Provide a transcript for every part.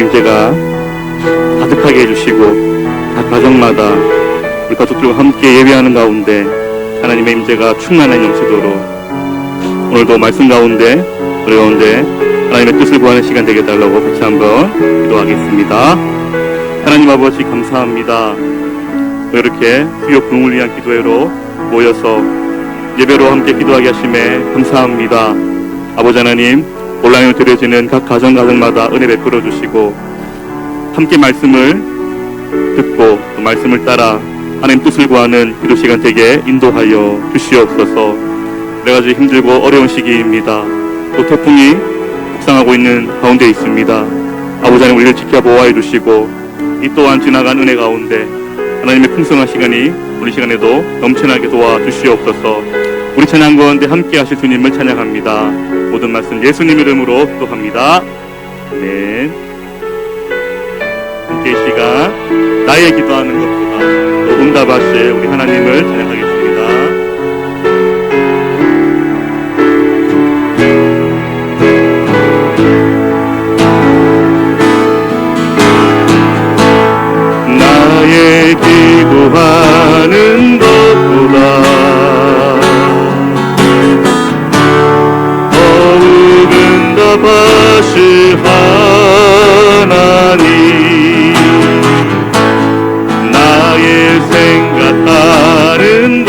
임재가 가득하게 해주시고 각 가정마다 우리 가족들과 함께 예배하는 가운데 하나님의 임재가 충만한 넘치도록 오늘도 말씀 가운데 우리 가운데 하나님의 뜻을 구하는 시간 되게 달라고 같이 한번 기도하겠습니다. 하나님 아버지 감사합니다. 이렇게 수요 부흥을 위한 기도회로 모여서 예배로 함께 기도하게 하심에 감사합니다. 아버지 하나님, 온라인으로 드려지는 각 가정마다 은혜 베풀어 주시고 함께 말씀을 듣고 또 말씀을 따라 하나님 뜻을 구하는 기도 시간 되게 인도하여 주시옵소서. 여러가지 힘들고 어려운 시기입니다. 또 태풍이 북상하고 있는 가운데 있습니다. 아버지 하나님, 우리를 지켜 보호해 주시고 이 또한 지나간 은혜 가운데 하나님의 풍성한 시간이 우리 시간에도 넘쳐나게 도와주시옵소서. 우리 찬양 가운데 함께 하실 주님을 찬양합니다. 모든 말씀 예수님 이름으로 기도합니다. 아멘. 함께 이 시간 나의 기도하는 것보다 또 응답하실 우리 하나님을 찬양하겠습니다. 나의 기도하는 것보다 더욱 응답하실 하나님, 나의 생각하는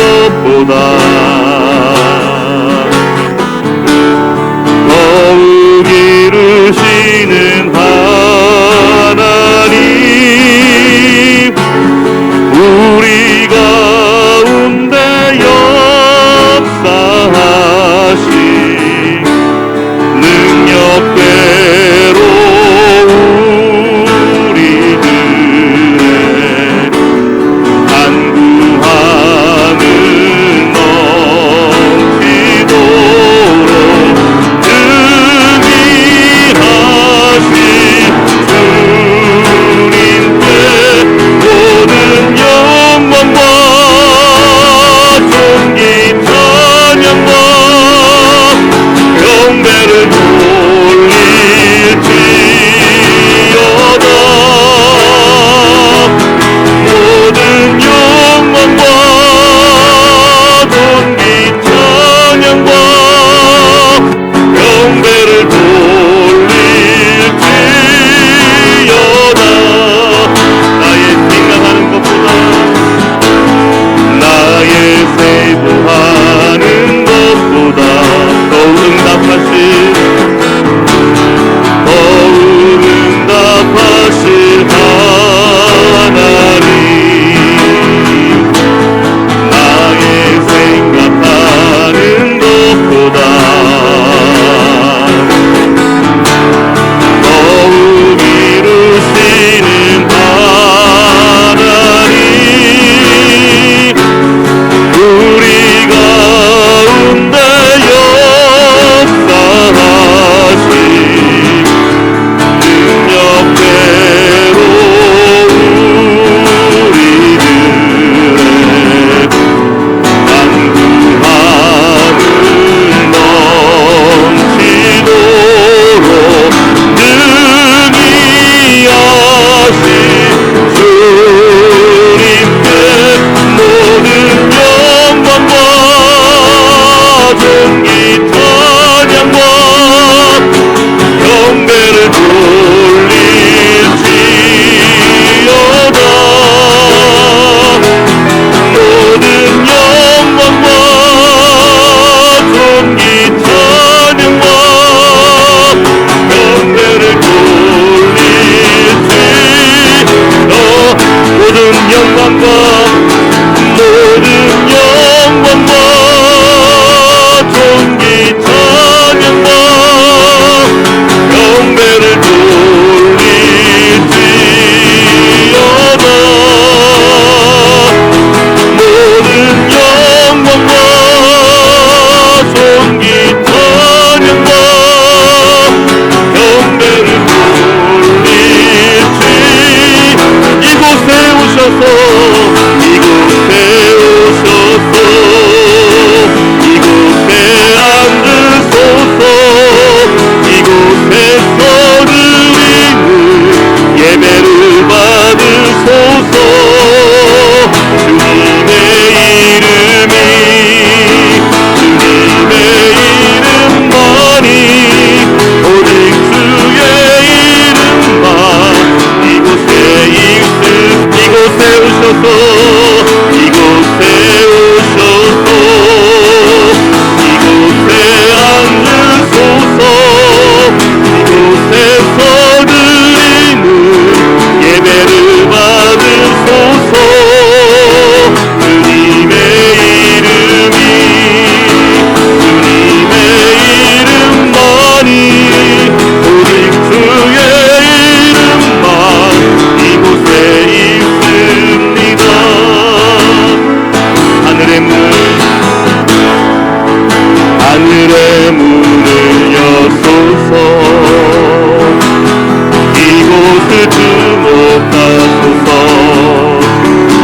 그 주목하소서.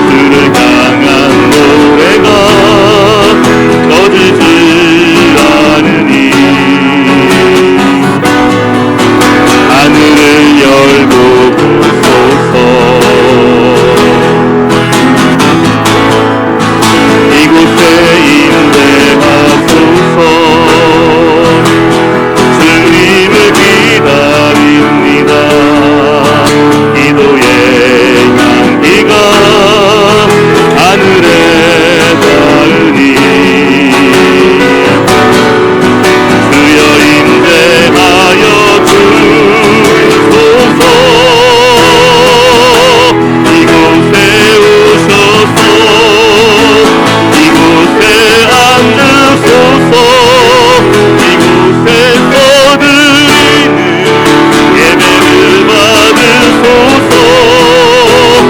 그를 향한 노래가 꺼지지 않으니 하늘을 열고 보소서. 이곳에 임재하소서. 주님을 기다립니다. 기도의 향기가 하늘에 닿으니 주여 임재하여 주소서. 이곳에 오셔서 이곳에 앉으소서. 이곳에서 드리는 예배를 받으소서. 주님의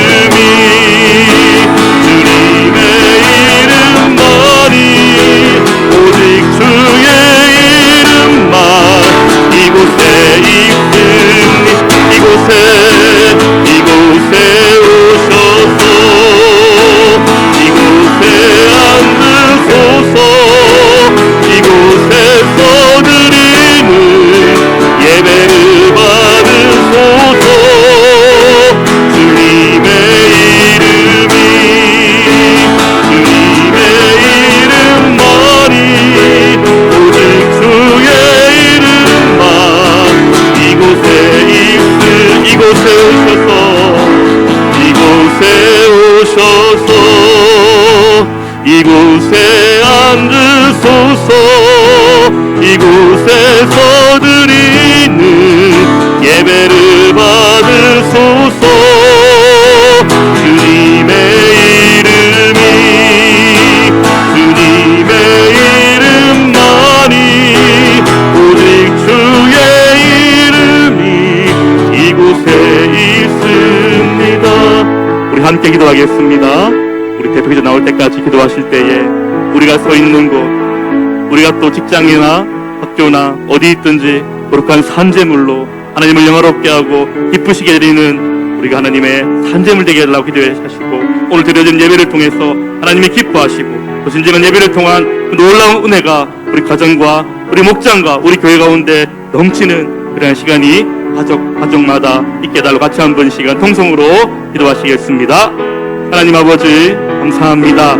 이름이 주님의 이름만이 오직 주의 이름만 이곳에 있으니 이곳에 오셔서 이곳에 앉으소서. 이곳에서 드리는 예배를 받으소서. 주님의 이름이 주님의 이름만이 오직 주의 이름만 이곳에 오셔서 이곳에 앉으소서. 이곳에서 드리는 예배를 받으소서. 주님의 이름이 주님의 이름만이 오직 주의 이름이 이곳에 있습니다. 우리 함께 기도하겠습니다. 우리 대표기도 나올 때까지 기도하실 때에 우리가 서 있는 곳, 우리가 또 직장이나 학교나 어디 있든지 거룩한 산재물로 하나님을 영화롭게 하고 기쁘시게 드리는 우리가 하나님의 산재물 되게 해달라고 기도하시고, 오늘 드려진 예배를 통해서 하나님이 기뻐하시고 또 진정한 예배를 통한 그 놀라운 은혜가 우리 가정과 우리 목장과 우리 교회 가운데 넘치는 그런 시간이 가족마다 있게 해달라고 같이 한번 시간 통성으로 기도하시겠습니다. 하나님 아버지 감사합니다.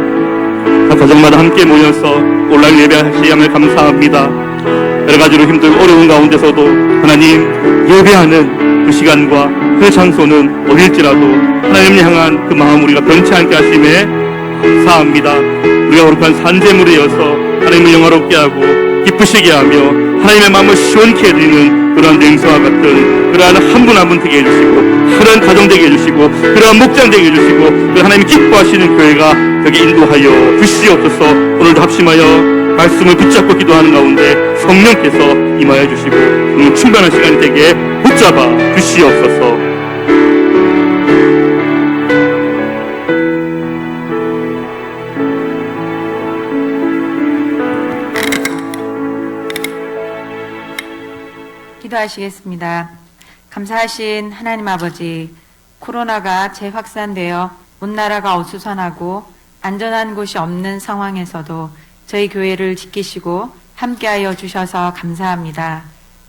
가정마다 함께 모여서 온라인 예배하시함을 감사합니다. 여러 가지로 힘들고 어려운 가운데서도 하나님 예배하는 그 시간과 그 장소는 어딜지라도 하나님을 향한 그 마음 우리가 변치 않게 하심에 감사합니다. 우리가 거룩한 산재물이어서 하나님을 영화롭게 하고 기쁘시게 하며 하나님의 마음을 시원케 해드리는 그러한 냉소와 같은 그러한 한 분 한 분 되게 해주시고, 그러한 가정 되게 해주시고, 그러한 목장 되게 해주시고, 그 하나님이 기뻐하시는 교회가 여기 인도하여 주시옵소서. 오늘도 합심하여 말씀을 붙잡고 기도하는 가운데 성령께서 임하여 주시고 충만한 시간이 되게 붙잡아 주시옵소서. 기도하시겠습니다. 감사하신 하나님 아버지, 코로나가 재확산되어 온 나라가 어수선하고 안전한 곳이 없는 상황에서도 저희 교회를 지키시고 함께하여 주셔서 감사합니다.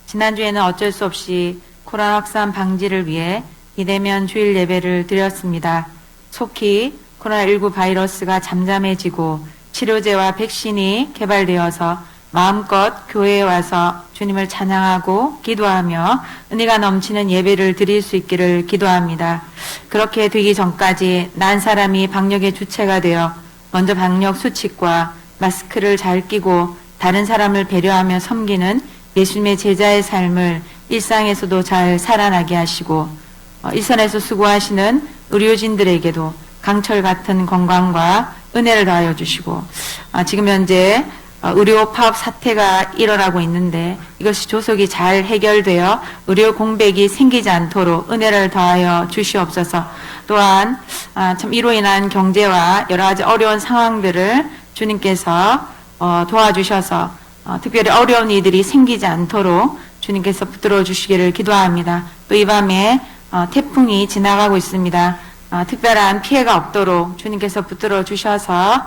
지난주에는 어쩔 수 없이 코로나 확산 방지를 위해 비대면 주일 예배를 드렸습니다. 속히 코로나19 바이러스가 잠잠해지고 치료제와 백신이 개발되어서 마음껏 교회에 와서 주님을 찬양하고 기도하며 은혜가 넘치는 예배를 드릴 수 있기를 기도합니다. 그렇게 되기 전까지 난 사람이 방역의 주체가 되어 먼저 방역 수칙과 마스크를 잘 끼고 다른 사람을 배려하며 섬기는 예수님의 제자의 삶을 일상에서도 잘 살아나게 하시고, 일선에서 수고하시는 의료진들에게도 강철 같은 건강과 은혜를 더하여 주시고, 지금 현재 의료 파업 사태가 일어나고 있는데 이것이 조속히 잘 해결되어 의료 공백이 생기지 않도록 은혜를 더하여 주시옵소서. 또한 참 이로 인한 경제와 여러 가지 어려운 상황들을 주님께서 도와주셔서 특별히 어려운 이들이 생기지 않도록 주님께서 붙들어 주시기를 기도합니다. 또 이 밤에 태풍이 지나가고 있습니다. 특별한 피해가 없도록 주님께서 붙들어 주셔서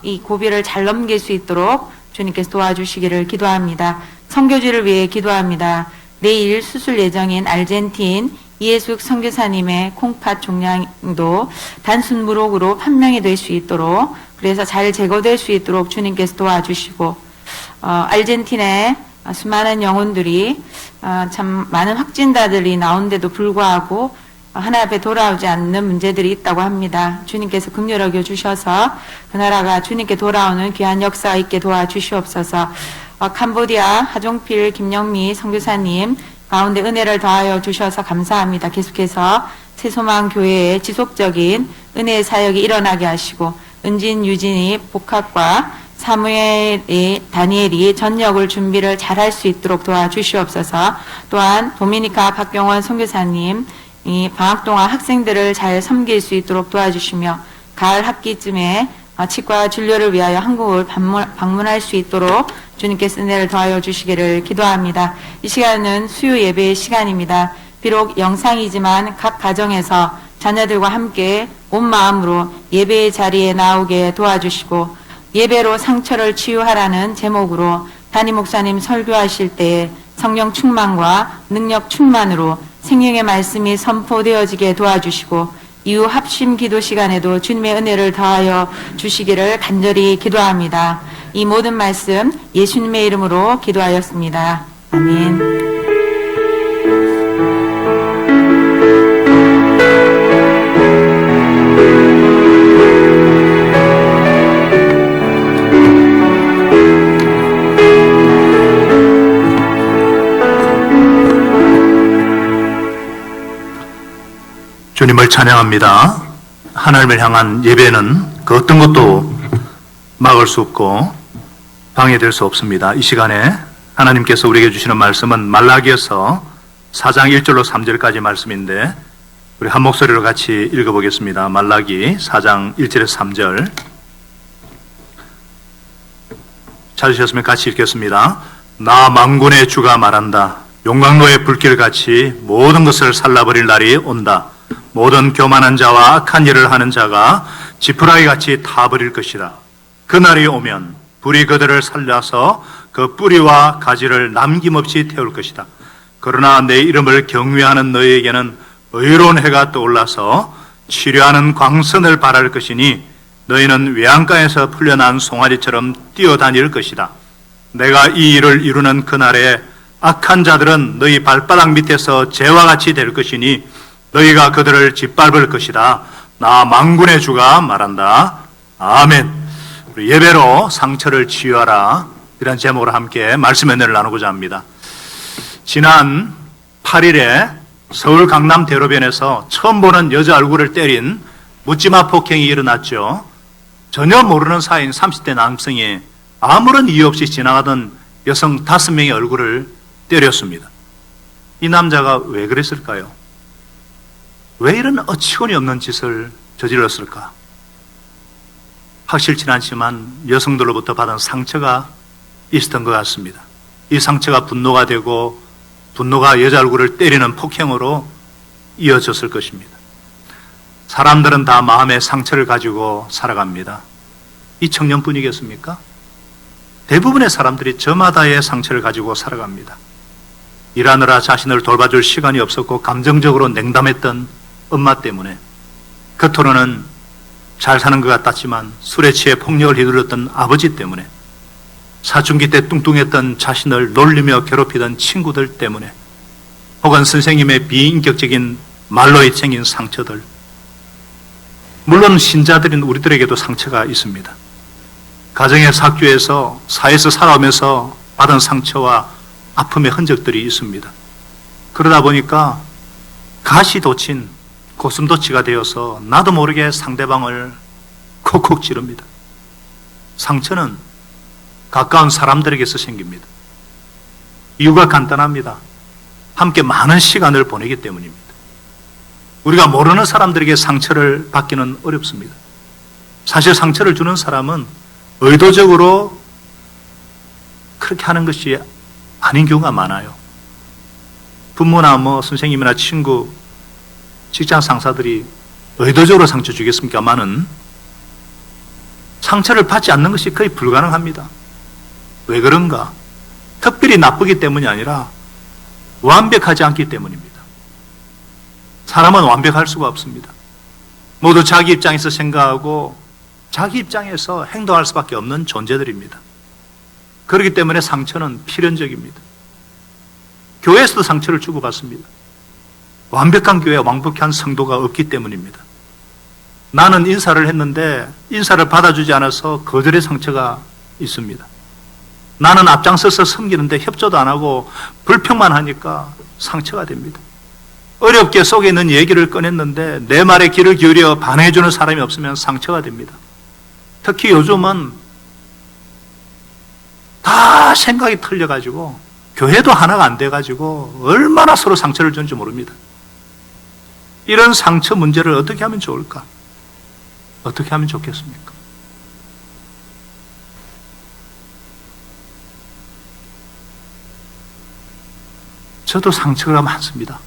이 고비를 잘 넘길 수 있도록 주님께서 도와주시기를 기도합니다. 선교지를 위해 기도합니다. 내일 수술 예정인 아르헨틴 이해숙 선교사님의 콩팥 종양도 단순 무록으로 판명이 될 수 있도록, 그래서 잘 제거될 수 있도록 주님께서 도와주시고, 아르헨틴의 수많은 영혼들이 참 많은 확진자들이 나온데도 불구하고 하나님 앞에 돌아오지 않는 문제들이 있다고 합니다. 주님께서 긍휼 여겨 주셔서 그 나라가 주님께 돌아오는 귀한 역사가 있게 도와주시옵소서. 캄보디아 하종필 김영미 선교사님 가운데 은혜를 더하여 주셔서 감사합니다. 계속해서 새소망 교회의 지속적인 은혜의 사역이 일어나게 하시고, 은진, 유진이, 복학과 사무엘이, 다니엘이 전역을 준비를 잘할 수 있도록 도와주시옵소서. 또한 도미니카 박경원 선교사님 이 방학 동안 학생들을 잘 섬길 수 있도록 도와주시며, 가을 학기쯤에 치과 진료를 위하여 한국을 방문할 수 있도록 주님께서 은혜를 더하여 주시기를 기도합니다. 이 시간은 수요 예배의 시간입니다. 비록 영상이지만 각 가정에서 자녀들과 함께 온 마음으로 예배의 자리에 나오게 도와주시고, 예배로 상처를 치유하라는 제목으로 담임 목사님 설교하실 때에 성령 충만과 능력 충만으로 생명의 말씀이 선포되어지게 도와주시고, 이후 합심 기도 시간에도 주님의 은혜를 더하여 주시기를 간절히 기도합니다. 이 모든 말씀 예수님의 이름으로 기도하였습니다. 아멘. 주님을 찬양합니다. 하나님을 향한 예배는 그 어떤 것도 막을 수 없고 방해될 수 없습니다. 이 시간에 하나님께서 우리에게 주시는 말씀은 말라기에서 4장 1절로 3절까지 말씀인데, 우리 한 목소리로 같이 읽어보겠습니다. 말라기 4장 1절에서 3절 찾으셨으면 같이 읽겠습니다. 나 만군의 주가 말한다. 용광로의 불길같이 모든 것을 살라버릴 날이 온다. 모든 교만한 자와 악한 일을 하는 자가 지푸라기같이 타버릴 것이다. 그날이 오면 불이 그들을 살려서 그 뿌리와 가지를 남김없이 태울 것이다. 그러나 내 이름을 경외하는 너희에게는 의로운 해가 떠올라서 치료하는 광선을 발할 것이니 너희는 외양간에서 풀려난 송아지처럼 뛰어다닐 것이다. 내가 이 일을 이루는 그날에 악한 자들은 너희 발바닥 밑에서 재와 같이 될 것이니 너희가 그들을 짓밟을 것이다. 나 만군의 주가 말한다. 아멘. 우리 예배로 상처를 치유하라, 이런 제목으로 함께 말씀의 은혜를 나누고자 합니다. 지난 8일에 서울 강남 대로변에서 처음 보는 여자 얼굴을 때린 묻지마 폭행이 일어났죠. 전혀 모르는 사이인 30대 남성이 아무런 이유 없이 지나가던 여성 5명의 얼굴을 때렸습니다. 이 남자가 왜 그랬을까요? 왜 이런 어처구니 없는 짓을 저질렀을까? 확실치 않지만 여성들로부터 받은 상처가 있었던 것 같습니다. 이 상처가 분노가 되고, 분노가 여자 얼굴을 때리는 폭행으로 이어졌을 것입니다. 사람들은 다 마음의 상처를 가지고 살아갑니다. 이 청년뿐이겠습니까? 대부분의 사람들이 저마다의 상처를 가지고 살아갑니다. 일하느라 자신을 돌봐줄 시간이 없었고 감정적으로 냉담했던 엄마 때문에, 겉으로는 잘 사는 것 같았지만 술에 취해 폭력을 휘둘렀던 아버지 때문에, 사춘기 때 뚱뚱했던 자신을 놀리며 괴롭히던 친구들 때문에, 혹은 선생님의 비인격적인 말로 생긴 상처들, 물론 신자들인 우리들에게도 상처가 있습니다. 가정에서, 학교에서, 사회에서 살아오면서 받은 상처와 아픔의 흔적들이 있습니다. 그러다 보니까 가시 돋친 고슴도치가 되어서 나도 모르게 상대방을 콕콕 찌릅니다. 상처는 가까운 사람들에게서 생깁니다. 이유가 간단합니다. 함께 많은 시간을 보내기 때문입니다. 우리가 모르는 사람들에게 상처를 받기는 어렵습니다. 사실 상처를 주는 사람은 의도적으로 그렇게 하는 것이 아닌 경우가 많아요. 부모나 뭐 선생님이나 친구, 직장 상사들이 의도적으로 상처 주겠습니까마는 상처를 받지 않는 것이 거의 불가능합니다. 왜 그런가? 특별히 나쁘기 때문이 아니라 완벽하지 않기 때문입니다. 사람은 완벽할 수가 없습니다. 모두 자기 입장에서 생각하고 자기 입장에서 행동할 수밖에 없는 존재들입니다. 그렇기 때문에 상처는 필연적입니다. 교회에서도 상처를 주고받습니다. 완벽한 교회, 완벽한 성도가 없기 때문입니다. 나는 인사를 했는데 인사를 받아주지 않아서 거절의 상처가 있습니다. 나는 앞장서서 섬기는데 협조도 안 하고 불평만 하니까 상처가 됩니다. 어렵게 속에 있는 얘기를 꺼냈는데 내 말에 귀를 기울여 반응해주는 사람이 없으면 상처가 됩니다. 특히 요즘은 다 생각이 틀려가지고 교회도 하나가 안 돼가지고 얼마나 서로 상처를 주는지 모릅니다. 이런 상처 문제를 어떻게 하면 좋을까? 어떻게 하면 좋겠습니까? 저도 상처가 많습니다.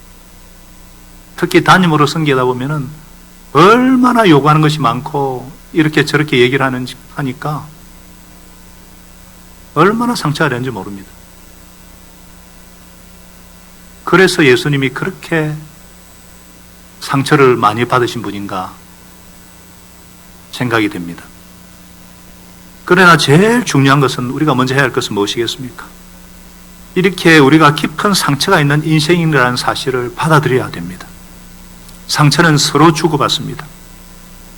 특히 담임으로 섬기다 보면은 얼마나 요구하는 것이 많고 이렇게 저렇게 얘기를 하니까 얼마나 상처가 되는지 모릅니다. 그래서 예수님이 그렇게 상처를 많이 받으신 분인가 생각이 됩니다. 그러나 제일 중요한 것은 우리가 먼저 해야 할 것은 무엇이겠습니까? 이렇게 우리가 깊은 상처가 있는 인생이라는 사실을 받아들여야 됩니다. 상처는 서로 주고받습니다.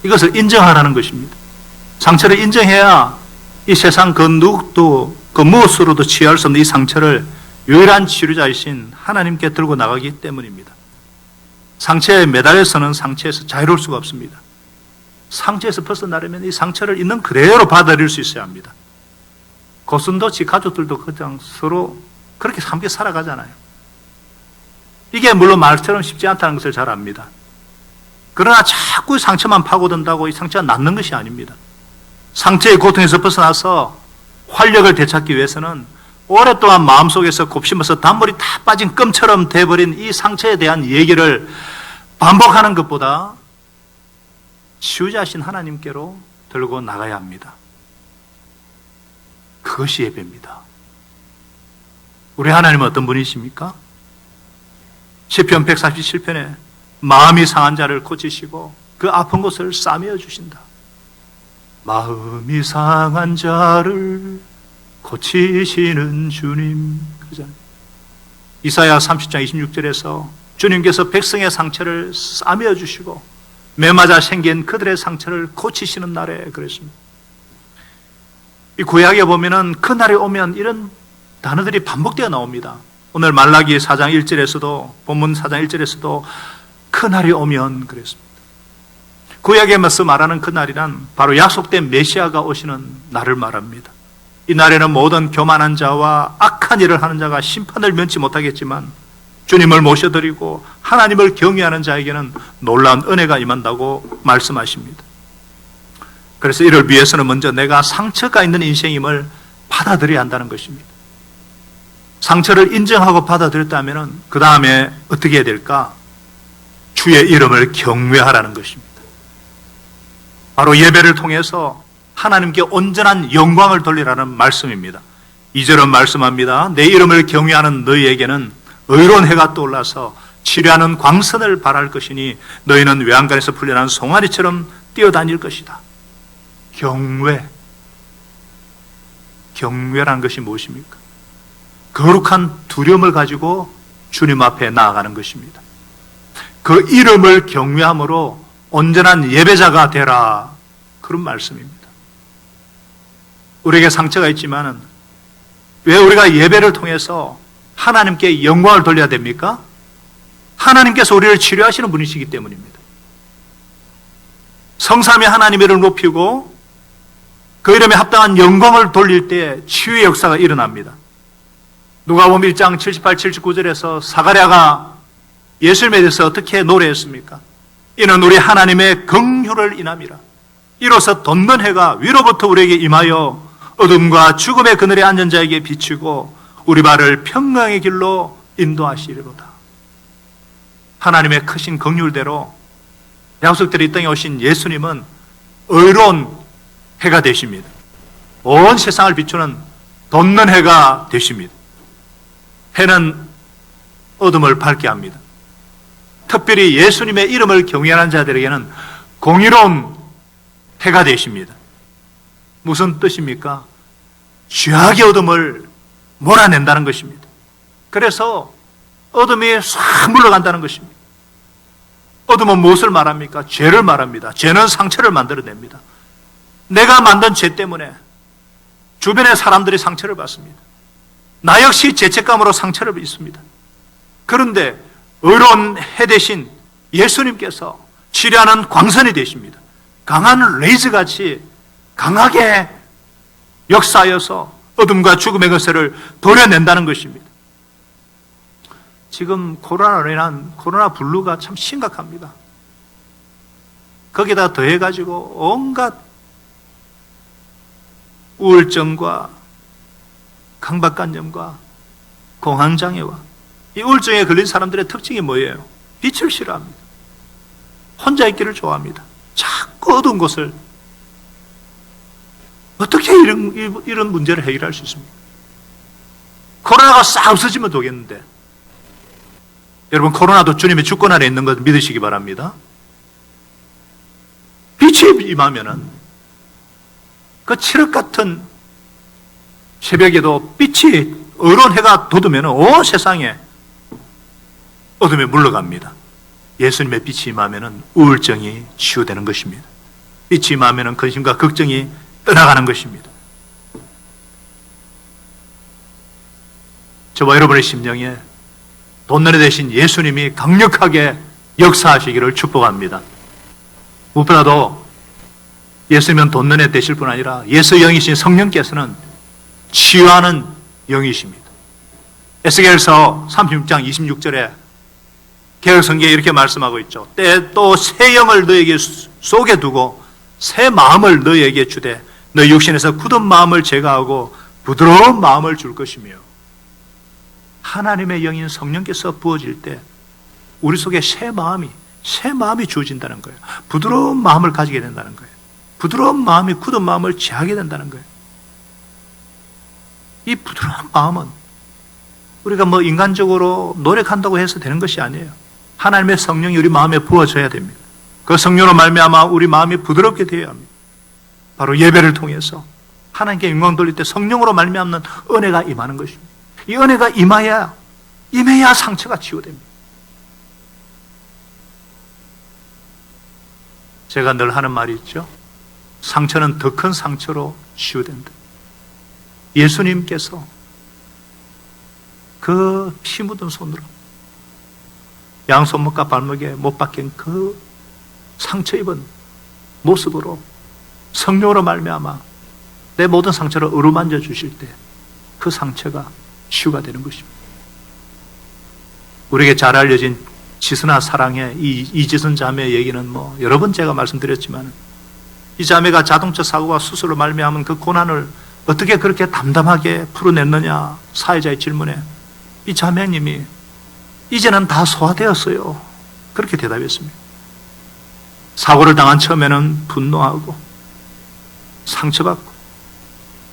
이것을 인정하라는 것입니다. 상처를 인정해야 이 세상 그 누구도 그 무엇으로도 치유할 수 없는 이 상처를 유일한 치료자이신 하나님께 들고 나가기 때문입니다. 상처에 매달려서는 상처에서 자유로울 수가 없습니다. 상처에서 벗어나려면 이 상처를 있는 그대로 받아들일 수 있어야 합니다. 고슴도치 가족들도 그냥 서로 그렇게 함께 살아가잖아요. 이게 물론 말처럼 쉽지 않다는 것을 잘 압니다. 그러나 자꾸 상처만 파고든다고 이 상처가 낫는 것이 아닙니다. 상처의 고통에서 벗어나서 활력을 되찾기 위해서는 오랫동안 마음속에서 곱씹어서 단물이 다 빠진 껌처럼 돼버린 이 상처에 대한 얘기를 반복하는 것보다 치유자신 하나님께로 들고 나가야 합니다. 그것이 예배입니다. 우리 하나님은 어떤 분이십니까? 시편 147편에 마음이 상한 자를 고치시고 그 아픈 곳을 싸매어 주신다. 마음이 상한 자를 고치시는 주님. 그러잖아요. 이사야 30장 26절에서 주님께서 백성의 상처를 싸매어 주시고 매맞아 생긴 그들의 상처를 고치시는 날에 그랬습니다. 이 구약에 보면은 그 날이 오면 이런 단어들이 반복되어 나옵니다. 오늘 말라기 4장 1절에서도 본문 4장 1절에서도 그 날이 오면 그랬습니다. 구약에 맞서 말하는 그 날이란 바로 약속된 메시아가 오시는 날을 말합니다. 이 날에는 모든 교만한 자와 악한 일을 하는 자가 심판을 면치 못하겠지만 주님을 모셔드리고 하나님을 경외하는 자에게는 놀라운 은혜가 임한다고 말씀하십니다. 그래서 이를 위해서는 먼저 내가 상처가 있는 인생임을 받아들여야 한다는 것입니다. 상처를 인정하고 받아들였다면 그 다음에 어떻게 해야 될까? 주의 이름을 경외하라는 것입니다. 바로 예배를 통해서 하나님께 온전한 영광을 돌리라는 말씀입니다. 2절은 말씀합니다. 내 이름을 경외하는 너희에게는 의로운 해가 떠올라서 치료하는 광선을 발할 것이니 너희는 외양간에서 풀려난 송아리처럼 뛰어다닐 것이다. 경외라는 것이 무엇입니까? 거룩한 두려움을 가지고 주님 앞에 나아가는 것입니다. 그 이름을 경외함으로 온전한 예배자가 되라. 그런 말씀입니다. 우리에게 상처가 있지만은 왜 우리가 예배를 통해서 하나님께 영광을 돌려야 됩니까? 하나님께서 우리를 치료하시는 분이시기 때문입니다. 성삼위 하나님의 이름을 높이고 그 이름에 합당한 영광을 돌릴 때 치유의 역사가 일어납니다. 누가복음 1장 78, 79절에서 사가랴가 예수님에 대해서 어떻게 노래했습니까? 이는 우리 하나님의 긍휼을 인함이라. 이로써 돋는 해가 위로부터 우리에게 임하여 어둠과 죽음의 그늘에 앉은 자에게 비추고 우리 발을 평강의 길로 인도하시리로다. 하나님의 크신 긍휼대로 약속대로 이 땅에 오신 예수님은 의로운 해가 되십니다. 온 세상을 비추는 돋는 해가 되십니다. 해는 어둠을 밝게 합니다. 특별히 예수님의 이름을 경외하는 자들에게는 공의로운 해가 되십니다. 무슨 뜻입니까? 죄악의 어둠을 몰아낸다는 것입니다. 그래서 어둠이 싹 물러간다는 것입니다. 어둠은 무엇을 말합니까? 죄를 말합니다. 죄는 상처를 만들어냅니다. 내가 만든 죄 때문에 주변의 사람들이 상처를 받습니다. 나 역시 죄책감으로 상처를 입습니다. 그런데 의로운 해 대신 예수님께서 치료하는 광선이 되십니다. 강한 레이즈같이 강하게 역사하여서 어둠과 죽음의 것을 도려낸다는 것입니다. 지금 코로나로 인한 코로나 블루가 참 심각합니다. 거기다 더해가지고 온갖 우울증과 강박관념과 공황장애와 이 우울증에 걸린 사람들의 특징이 뭐예요? 빛을 싫어합니다. 혼자 있기를 좋아합니다. 자꾸 어두운 곳을 어떻게 이런 문제를 해결할 수 있습니까? 코로나가 싹 없어지면 되겠는데 여러분 코로나도 주님의 주권 아래 있는 것 믿으시기 바랍니다. 빛이 임하면은 그 칠흑 같은 새벽에도 빛이 의로운 해가 돋으면 온 세상에 어둠에 물러갑니다. 예수님의 빛이 임하면 우울증이 치유되는 것입니다. 빛이 임하면 근심과 걱정이 떠나가는 것입니다. 저와 여러분의 심령에 돋는 해 되신 예수님이 강력하게 역사하시기를 축복합니다. 무엇보다도 예수님은 돋는 해 되실 뿐 아니라 예수의 영이신 성령께서는 치유하는 영이십니다. 에스겔서 36장 26절에 개혁성경에 이렇게 말씀하고 있죠. 때 또 새 영을 너에게 속에 두고 새 마음을 너에게 주되 너 육신에서 굳은 마음을 제거하고 부드러운 마음을 줄 것이며 하나님의 영인 성령께서 부어질 때 우리 속에 새 마음이 주어진다는 거예요. 부드러운 마음을 가지게 된다는 거예요. 부드러운 마음이 굳은 마음을 제하게 된다는 거예요. 이 부드러운 마음은 우리가 뭐 인간적으로 노력한다고 해서 되는 것이 아니에요. 하나님의 성령이 우리 마음에 부어져야 됩니다. 그 성령으로 말미암아 우리 마음이 부드럽게 되어야 합니다. 바로 예배를 통해서 하나님께 영광 돌릴 때 성령으로 말미암는 은혜가 임하는 것입니다. 이 은혜가 임해야 상처가 치유됩니다. 제가 늘 하는 말이 있죠. 상처는 더 큰 상처로 치유된다. 예수님께서 그 피 묻은 손으로 양손목과 발목에 못 박힌 그 상처 입은 모습으로 성령으로 말미암아 내 모든 상처를 어루만져 주실 때 그 상처가 치유가 되는 것입니다. 우리에게 잘 알려진 지선아 사랑의 이지선 자매의 얘기는 뭐 여러 번 제가 말씀드렸지만 이 자매가 자동차 사고와 수술로 말미암은 그 고난을 어떻게 그렇게 담담하게 풀어냈느냐 사회자의 질문에 이 자매님이 이제는 다 소화되었어요. 그렇게 대답했습니다. 사고를 당한 처음에는 분노하고 상처받고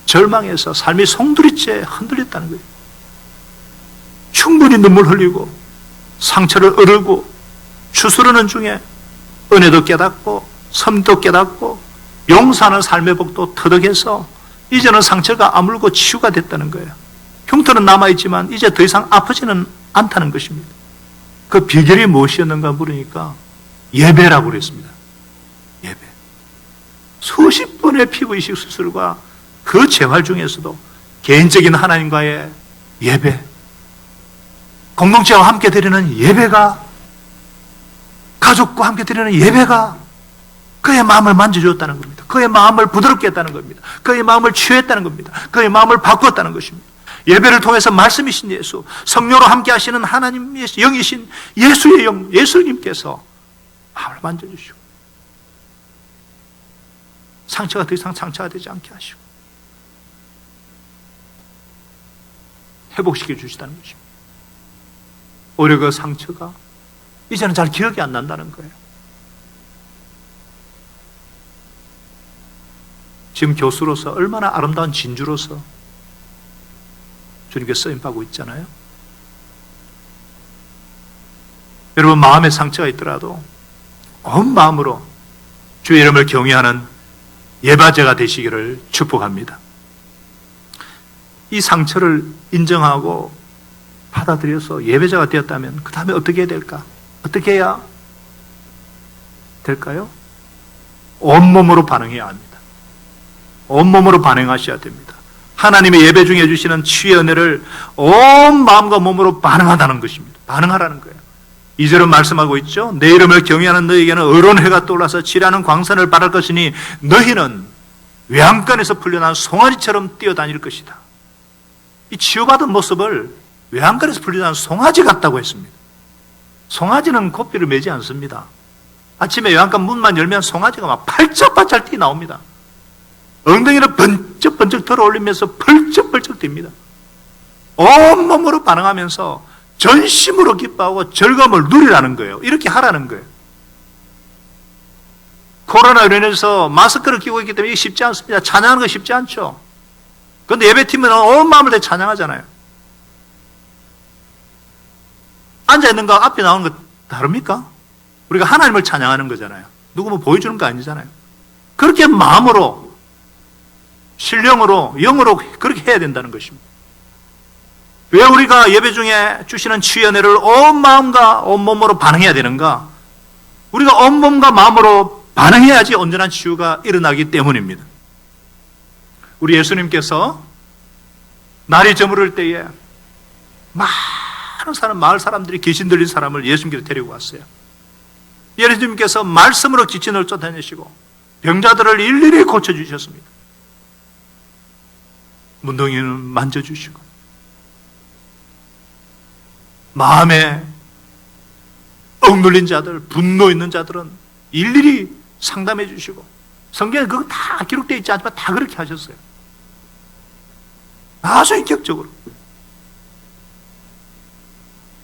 절망해서 삶이 송두리째 흔들렸다는 거예요. 충분히 눈물 흘리고 상처를 으르고 추스르는 중에 은혜도 깨닫고 섬도 깨닫고 용서하는 삶의 복도 터득해서 이제는 상처가 아물고 치유가 됐다는 거예요. 흉터는 남아있지만 이제 더 이상 아프지는 않다는 것입니다. 그 비결이 무엇이었는가 물으니까 예배라고 그랬습니다. 예배. 수십 번의 피부 이식 수술과 그 재활 중에서도 개인적인 하나님과의 예배, 공동체와 함께 드리는 예배가, 가족과 함께 드리는 예배가 그의 마음을 만져주었다는 겁니다. 그의 마음을 부드럽게 했다는 겁니다. 그의 마음을 치유했다는 겁니다. 그의 마음을 바꾸었다는 것입니다. 예배를 통해서 말씀이신 예수, 성령으로 함께 하시는 하나님의 영이신 예수의 영, 예수님께서 마음을 만져주시고 상처가 더 이상 상처가 되지 않게 하시고 회복시켜 주시다는 것입니다. 오히려 그 상처가 이제는 잘 기억이 안 난다는 거예요. 지금 교수로서 얼마나 아름다운 진주로서 주님께 쓰임받고 있잖아요. 여러분, 마음에 상처가 있더라도 온 마음으로 주의 이름을 경외하는 예배자가 되시기를 축복합니다. 이 상처를 인정하고 받아들여서 예배자가 되었다면 그 다음에 어떻게 해야 될까? 어떻게 해야 될까요? 온몸으로 반응해야 합니다. 온몸으로 반응하셔야 됩니다. 하나님의 예배 중에 주시는 치유의 은혜를 온 마음과 몸으로 반응하다는 것입니다. 반응하라는 거예요. 2절은 말씀하고 있죠. 내 이름을 경외하는 너희에게는 의로운 해가 떠올라서 지라는 광선을 바랄 것이니 너희는 외양간에서 풀려난 송아지처럼 뛰어다닐 것이다. 이 치유받은 모습을 외양간에서 풀려난 송아지 같다고 했습니다. 송아지는 고삐를 매지 않습니다. 아침에 외양간 문만 열면 송아지가 막 팔짝팔짝 뛰어나옵니다. 엉덩이를 번쩍번쩍 들어올리면서 펄쩍펄쩍 뜁니다. 온몸으로 반응하면서 전심으로 기뻐하고 즐거움을 누리라는 거예요. 이렇게 하라는 거예요. 코로나로 인해서 마스크를 끼고 있기 때문에 이게 쉽지 않습니다. 찬양하는 거 쉽지 않죠. 그런데 예배팀은 온 마음을 다 찬양하잖아요. 앉아있는 거 앞에 나오는 거 다릅니까? 우리가 하나님을 찬양하는 거잖아요. 누구 뭐 보여주는 거 아니잖아요. 그렇게 마음으로, 신령으로, 영으로 그렇게 해야 된다는 것입니다. 왜 우리가 예배 중에 주시는 치유의 은혜를 온 마음과 온 몸으로 반응해야 되는가? 우리가 온 몸과 마음으로 반응해야지 온전한 치유가 일어나기 때문입니다. 우리 예수님께서 날이 저무를 때에 많은 사람, 마을 사람들이 귀신 들린 사람을 예수님께서 데리고 왔어요. 예수님께서 말씀으로 귀신을 쫓아내시고 병자들을 일일이 고쳐주셨습니다. 문둥이는 만져주시고 마음에 억눌린 자들, 분노 있는 자들은 일일이 상담해 주시고 성경에 그거 다 기록되어 있지 않지만 다 그렇게 하셨어요. 아주 인격적으로.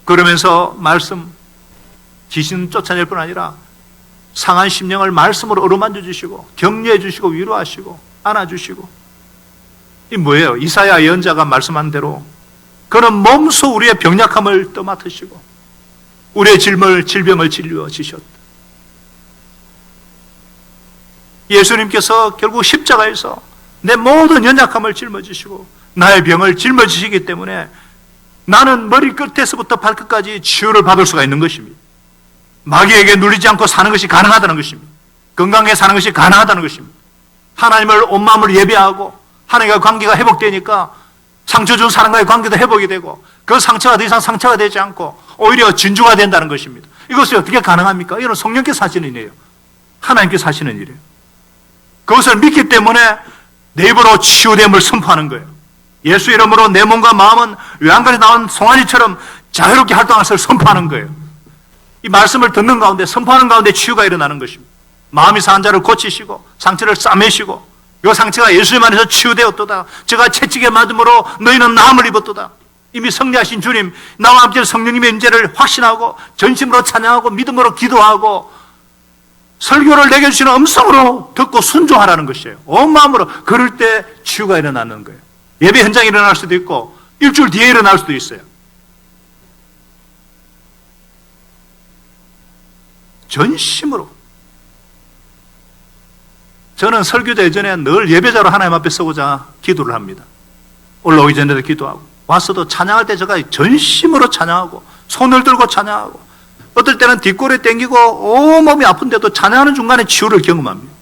그러면서 말씀, 귀신 쫓아낼 뿐 아니라 상한 심령을 말씀으로 어루만져 주시고 격려해 주시고 위로하시고 안아주시고. 이 뭐예요? 이사야 예언자가 말씀한 대로 그는 몸소 우리의 병약함을 떠맡으시고 우리의 질병을 진료해 주셨다. 예수님께서 결국 십자가에서 내 모든 연약함을 짊어지시고 나의 병을 짊어지시기 때문에 나는 머리 끝에서부터 발끝까지 치유를 받을 수가 있는 것입니다. 마귀에게 눌리지 않고 사는 것이 가능하다는 것입니다. 건강하게 사는 것이 가능하다는 것입니다. 하나님을 온 마음으로 예배하고 하나님과 관계가 회복되니까 상처 준 사람과의 관계도 회복이 되고 그 상처가 더 이상 상처가 되지 않고 오히려 진주가 된다는 것입니다. 이것이 어떻게 가능합니까? 이건 성령께서 하시는 일이에요. 하나님께서 하시는 일이에요. 그것을 믿기 때문에 내 입으로 치유됨을 선포하는 거예요. 예수 이름으로 내 몸과 마음은 외양간에 나온 송아지처럼 자유롭게 활동할 것을 선포하는 거예요. 이 말씀을 듣는 가운데, 선포하는 가운데 치유가 일어나는 것입니다. 마음이 상한 자를 고치시고 상처를 싸매시고 이 상처가 예수님 안에서 치유되었도다. 제가 채찍에 맞음으로 너희는 나음을 입었도다. 이미 승리하신 주님, 나와 함께 성령님의 임재를 확신하고 전심으로 찬양하고 믿음으로 기도하고 설교를 내게 주시는 음성으로 듣고 순종하라는 것이에요. 온 마음으로. 그럴 때 치유가 일어나는 거예요. 예배 현장에 일어날 수도 있고 일주일 뒤에 일어날 수도 있어요. 전심으로. 저는 설교자 예전에 늘 예배자로 하나님 앞에 서고자 기도를 합니다. 올라오기 전에도 기도하고 와서도 찬양할 때 제가 전심으로 찬양하고 손을 들고 찬양하고 어떨 때는 뒷골에 땡기고 온몸이 아픈데도 찬양하는 중간에 치유를 경험합니다.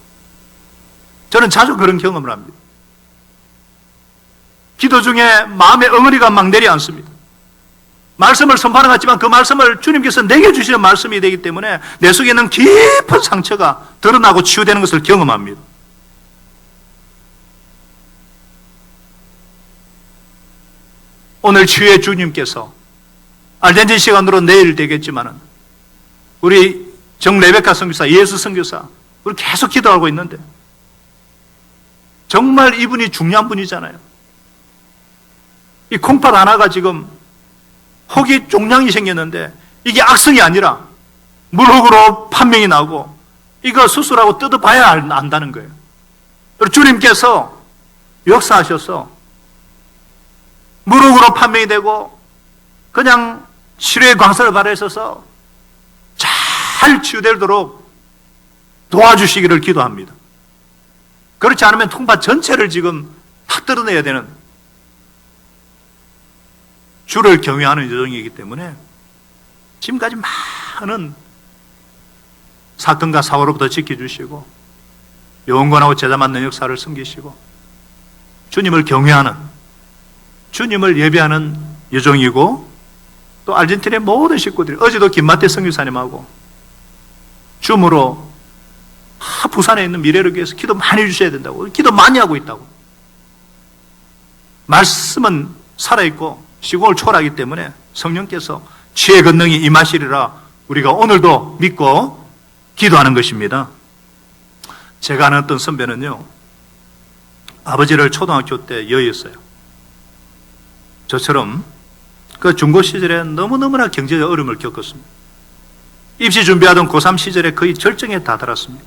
저는 자주 그런 경험을 합니다. 기도 중에 마음의 엉어리가 막 내려앉습니다. 말씀을 선포하는 것 같지만 그 말씀을 주님께서 내게 주시는 말씀이 되기 때문에 내 속에 있는 깊은 상처가 드러나고 치유되는 것을 경험합니다. 오늘 치유의 주님께서 알덴지 시간으로 내일 되겠지만은 우리 정레베카 선교사, 예수 선교사 우리 계속 기도하고 있는데 정말 이분이 중요한 분이잖아요. 이 콩팥 하나가 지금 혹이 종양이 생겼는데 이게 악성이 아니라 무릎으로 판명이 나고 이거 수술하고 뜯어봐야 안다는 거예요. 그리고 주님께서 역사하셔서 무릎으로 판명이 되고 그냥 치료의 광선을 발하셔서 잘 치유되도록 도와주시기를 기도합니다. 그렇지 않으면 통파 전체를 지금 다 뜯어내야 되는 주를 경외하는 여정이기 때문에 지금까지 많은 사건과 사고로부터 지켜주시고 영원하고 제자 맞는 역사를 섬기시고 주님을 경외하는, 주님을 예배하는 여정이고, 또 아르헨티나의 모든 식구들이 어제도 김마태 선교사님하고 줌으로 부산에 있는 미래를 위해서 기도 많이 해주셔야 된다고, 기도 많이 하고 있다고. 말씀은 살아있고 시공을 초월하기 때문에 성령께서 지혜 권능이 임하시리라 우리가 오늘도 믿고 기도하는 것입니다. 제가 아는 어떤 선배는요, 아버지를 초등학교 때 여의었어요. 저처럼 그 중고 시절에 너무너무나 경제적 어려움을 겪었습니다. 입시 준비하던 고3 시절에 거의 절정에 다다랐습니다.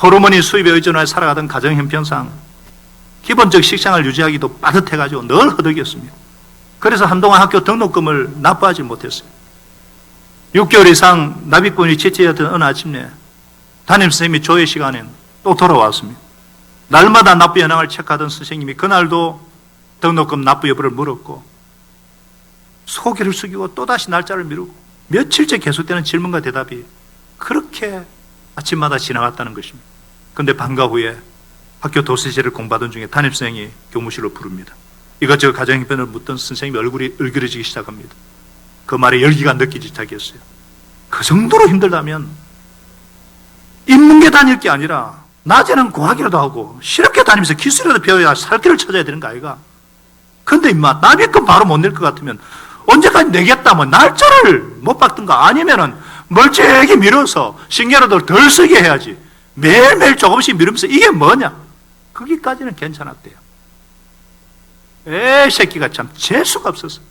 호르몬이 수입에 의존하여 살아가던 가정 형편상 기본적 식상을 유지하기도 빠듯해가지고 늘 허덕였습니다. 그래서 한동안 학교 등록금을 납부하지 못했어요. 6개월 이상 납입금이 지체되었던 어느 아침에 담임선생님이 조회 시간에 또 돌아왔습니다. 날마다 납부 현황을 체크하던 선생님이 그날도 등록금 납부 여부를 물었고 소개를 숙이고 또다시 날짜를 미루고 며칠째 계속되는 질문과 대답이 그렇게 아침마다 지나갔다는 것입니다. 그런데 방과 후에 학교 도서지를 공부하던 중에 담임선생이 교무실로 부릅니다. 이것저것 가정형편을 묻던 선생님의 얼굴이 얼그러지기 시작합니다. 그 말에 열기가 느끼기 시작했어요. 그 정도로 힘들다면 인문계 다닐 게 아니라 낮에는 고학이라도 하고 실업계 다니면서 기술이라도 배워야 살 길을 찾아야 되는 거 아이가? 근데 임마 납입금 바로 못 낼 것 같으면 언제까지 내겠다 뭐 날짜를 못 박든가 아니면은 멀쩡하게 미뤄서 신경이라도 덜 쓰게 해야지 매일매일 조금씩 미루면서 이게 뭐냐? 거기까지는 괜찮았대요. 새끼가 참 재수가 없었어.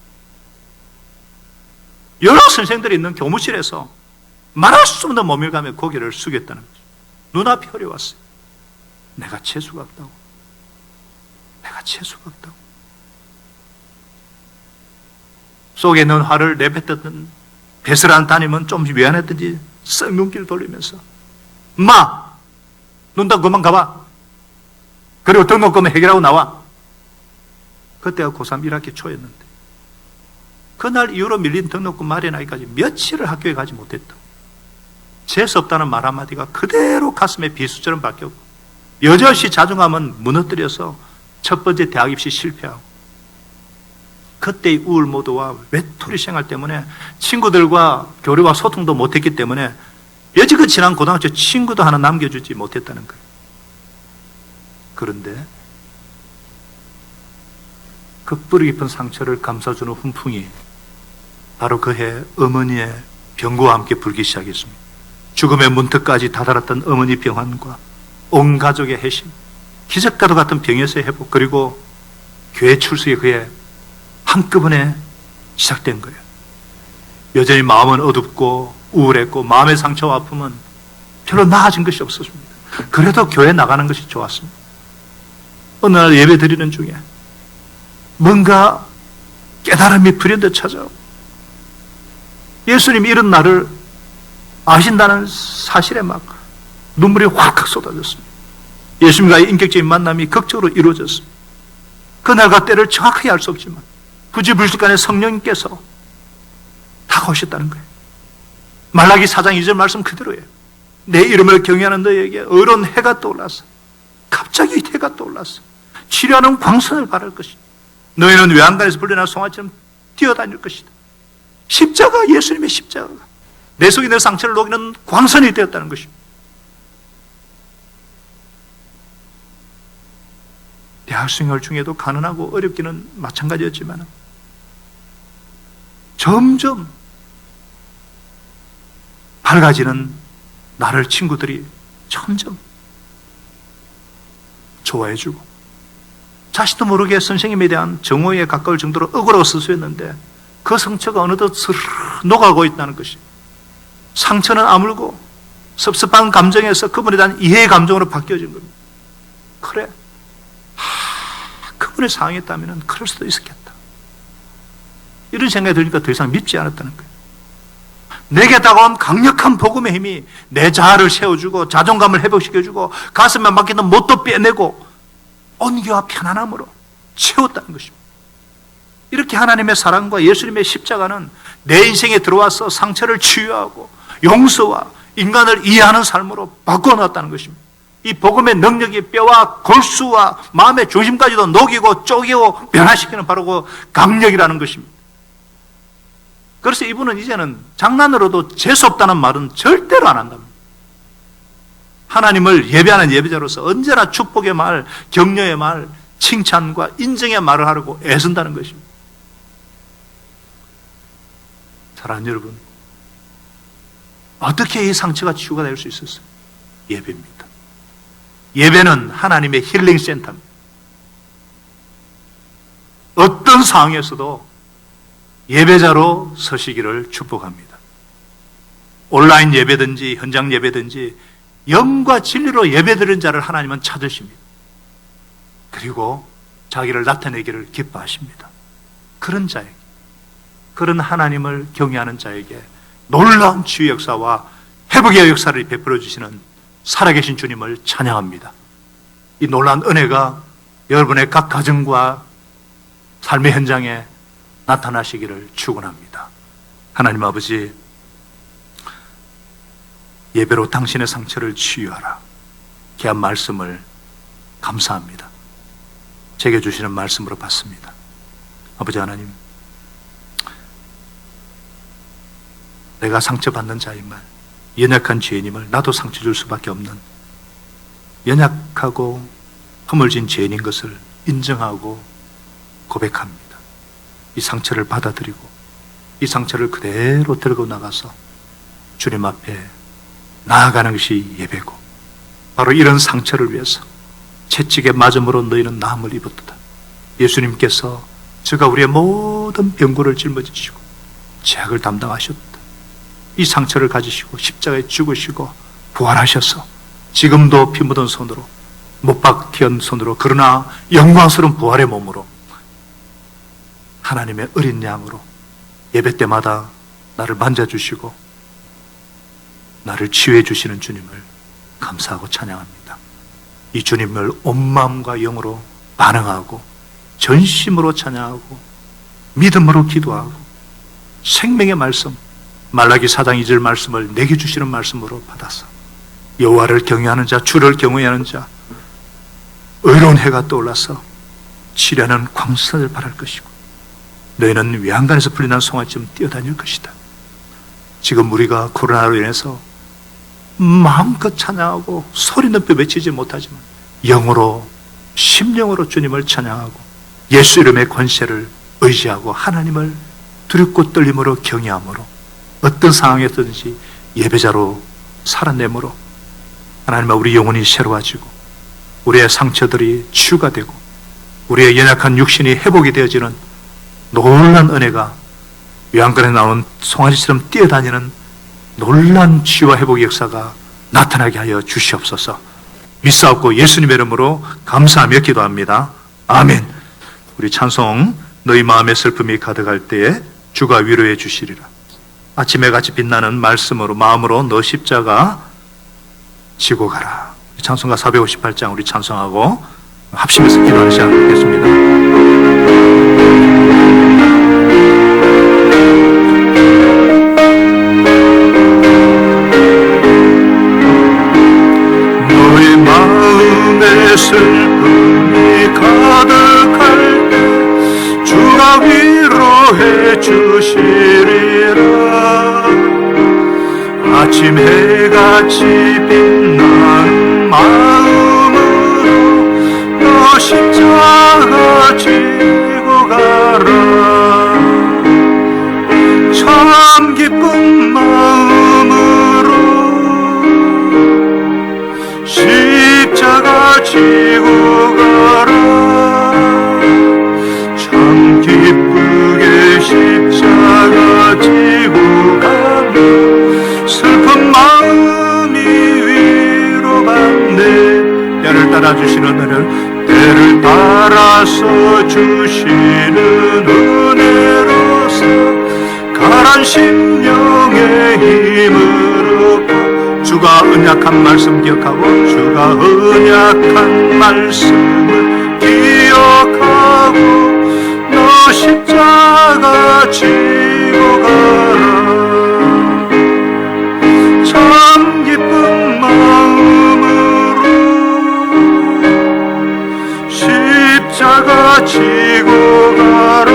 여러 선생들이 있는 교무실에서 말할 수 없는 모밀감에 고개를 숙였다는 거죠. 눈앞이 어려웠어요. 내가 재수가 없다고. 내가 재수가 없다고. 속에 있는 화를 내뱉었던 배설한 담임은 좀 미안했던지 썩 눈길 돌리면서 엄마, 눈 딱 그만 가봐. 그리고 등록금 해결하고 나와. 그때가 고3 1학기 초였는데 그날 이후로 밀린 등록금 마련하기까지 며칠을 학교에 가지 못했다. 재수 없다는 말 한마디가 그대로 가슴에 비수처럼 박혔고 여전히 자존감은 무너뜨려서 첫 번째 대학 입시 실패하고 그때의 우울모드와 외톨이 생활 때문에 친구들과 교류와 소통도 못했기 때문에 여지껏 지난 고등학교 친구도 하나 남겨주지 못했다는 거예요. 그런데 그 뿌리 깊은 상처를 감싸주는 훈풍이 바로 그해 어머니의 병고와 함께 불기 시작했습니다. 죽음의 문턱까지 다다랐던 어머니 병환과 온 가족의 회심, 기적과도 같은 병에서의 회복, 그리고 교회 출석에 그해 한꺼번에 시작된 거예요. 여전히 마음은 어둡고 우울했고 마음의 상처와 아픔은 별로 나아진 것이 없었습니다. 그래도 교회 나가는 것이 좋았습니다. 어느 날 예배 드리는 중에 뭔가 깨달음이 불현듯 찾아오고 예수님이 이런 나를 아신다는 사실에 막 눈물이 확 쏟아졌습니다. 예수님과의 인격적인 만남이 극적으로 이루어졌습니다. 그날과 때를 정확하게 알 수 없지만 부지불식간에 성령님께서 다가오셨다는 거예요. 말라기 4장 2절 말씀 그대로예요. 내 이름을 경외하는 너에게 어려운 해가 떠올랐어. 갑자기 해가 떠올랐어. 치료하는 광선을 바랄 것이다. 너희는 외양간에서 불려난 송아처럼 뛰어다닐 것이다. 십자가, 예수님의 십자가가 내 속에 내 상처를 녹이는 광선이 되었다는 것입니다. 대학 생활 중에도 가난하고 어렵기는 마찬가지였지만 점점 밝아지는 나를 친구들이 점점 좋아해주고 자신도 모르게 선생님에 대한 정오에 가까울 정도로 억울하고 스스했는데 그 상처가 어느덧 스르르 녹아가고 있다는 것이 상처는 아물고 섭섭한 감정에서 그분에 대한 이해의 감정으로 바뀌어진 겁니다. 그래, 그분의 상황이었다면 그럴 수도 있었겠다. 이런 생각이 들으니까 더 이상 믿지 않았다는 거예요. 내게 다가온 강력한 복음의 힘이 내 자아를 세워주고 자존감을 회복시켜주고 가슴에 막히던 못도 빼내고 온기와 편안함으로 채웠다는 것입니다. 이렇게 하나님의 사랑과 예수님의 십자가는 내 인생에 들어와서 상처를 치유하고 용서와 인간을 이해하는 삶으로 바꿔놨다는 것입니다. 이 복음의 능력이 뼈와 골수와 마음의 중심까지도 녹이고 쪼개고 변화시키는 바로 그 강력이라는 것입니다. 그래서 이분은 이제는 장난으로도 재수없다는 말은 절대로 안 한답니다. 하나님을 예배하는 예배자로서 언제나 축복의 말, 격려의 말, 칭찬과 인정의 말을 하려고 애쓴다는 것입니다. 사랑하는 여러분, 어떻게 이 상처가 치유가 될 수 있었어요? 예배입니다. 예배는 하나님의 힐링 센터입니다. 어떤 상황에서도 예배자로 서시기를 축복합니다. 온라인 예배든지 현장 예배든지 영과 진리로 예배드리는 자를 하나님은 찾으십니다. 그리고 자기를 나타내기를 기뻐하십니다. 그런 자에게, 그런 하나님을 경외하는 자에게 놀라운 치유 역사와 회복의 역사를 베풀어 주시는 살아계신 주님을 찬양합니다. 이 놀라운 은혜가 여러분의 각 가정과 삶의 현장에 나타나시기를 축원합니다. 하나님 아버지, 예배로 당신의 상처를 치유하라. 귀한 말씀을 감사합니다. 제게 주시는 말씀으로 받습니다. 아버지 하나님, 내가 상처받는 자임을, 연약한 죄인임을, 나도 상처 줄 수밖에 없는 연약하고 허물진 죄인인 것을 인정하고 고백합니다. 이 상처를 받아들이고 이 상처를 그대로 들고 나가서 주님 앞에 나아가는 것이 예배고, 바로 이런 상처를 위해서 채찍에 맞음으로 너희는 나음을 입었도다. 예수님께서 저가 우리의 모든 병고를 짊어지시고 죄악을 담당하셨다. 이 상처를 가지시고 십자가에 죽으시고 부활하셔서 지금도 피 묻은 손으로, 못 박힌 손으로, 그러나 영광스러운 부활의 몸으로 하나님의 어린 양으로 예배 때마다 나를 만져주시고 나를 치유해 주시는 주님을 감사하고 찬양합니다. 이 주님을 온 마음과 영으로 반응하고 전심으로 찬양하고 믿음으로 기도하고 생명의 말씀, 말라기 4장 2절 말씀을 내게 주시는 말씀으로 받아서 여호와를 경외하는 자, 주를 경외하는 자, 의로운 해가 떠올라서 치려는 광선을 바랄 것이고 너희는 외양간에서 풀려난 송아지처럼 뛰어다닐 것이다. 지금 우리가 코로나로 인해서 마음껏 찬양하고 소리 높여 외치지 못하지만 영으로, 심령으로 주님을 찬양하고 예수 이름의 권세를 의지하고 하나님을 두렵고 떨림으로 경외함으로 어떤 상황에든지 예배자로 살아내므로 하나님아, 우리 영혼이 새로워지고 우리의 상처들이 치유가 되고 우리의 연약한 육신이 회복이 되어지는 놀란 은혜가 요한권에 나온 송아지처럼 뛰어다니는 놀란 치유와 회복의 역사가 나타나게 하여 주시옵소서. 믿사옵고 예수님의 이름으로 감사하며 기도합니다. 아멘. 우리 찬송, 너희 마음의 슬픔이 가득할 때에 주가 위로해 주시리라. 아침에 같이 빛나는 말씀으로, 마음으로 너 십자가 지고 가라. 찬송가 458장 우리 찬송하고 합심해서 기도하는 시간 갖겠습니다. 슬픔이 가득할 때 주가 위로해 주시리라. 아침 해같이 빛나는 마음으로 너 십자가 지고 가라. 참 기쁜 마음으로 십자가 지고 가라. 참 기쁘게 십자가 지고 가며 주시는 은혜로서 가란 심령의 힘을 얻고 주가 언약한 말씀 기억하고 주가 언약한 말씀을 기억하고 너 십자가 지고 가라 참 기쁜 마음으로 십자가 지고 가라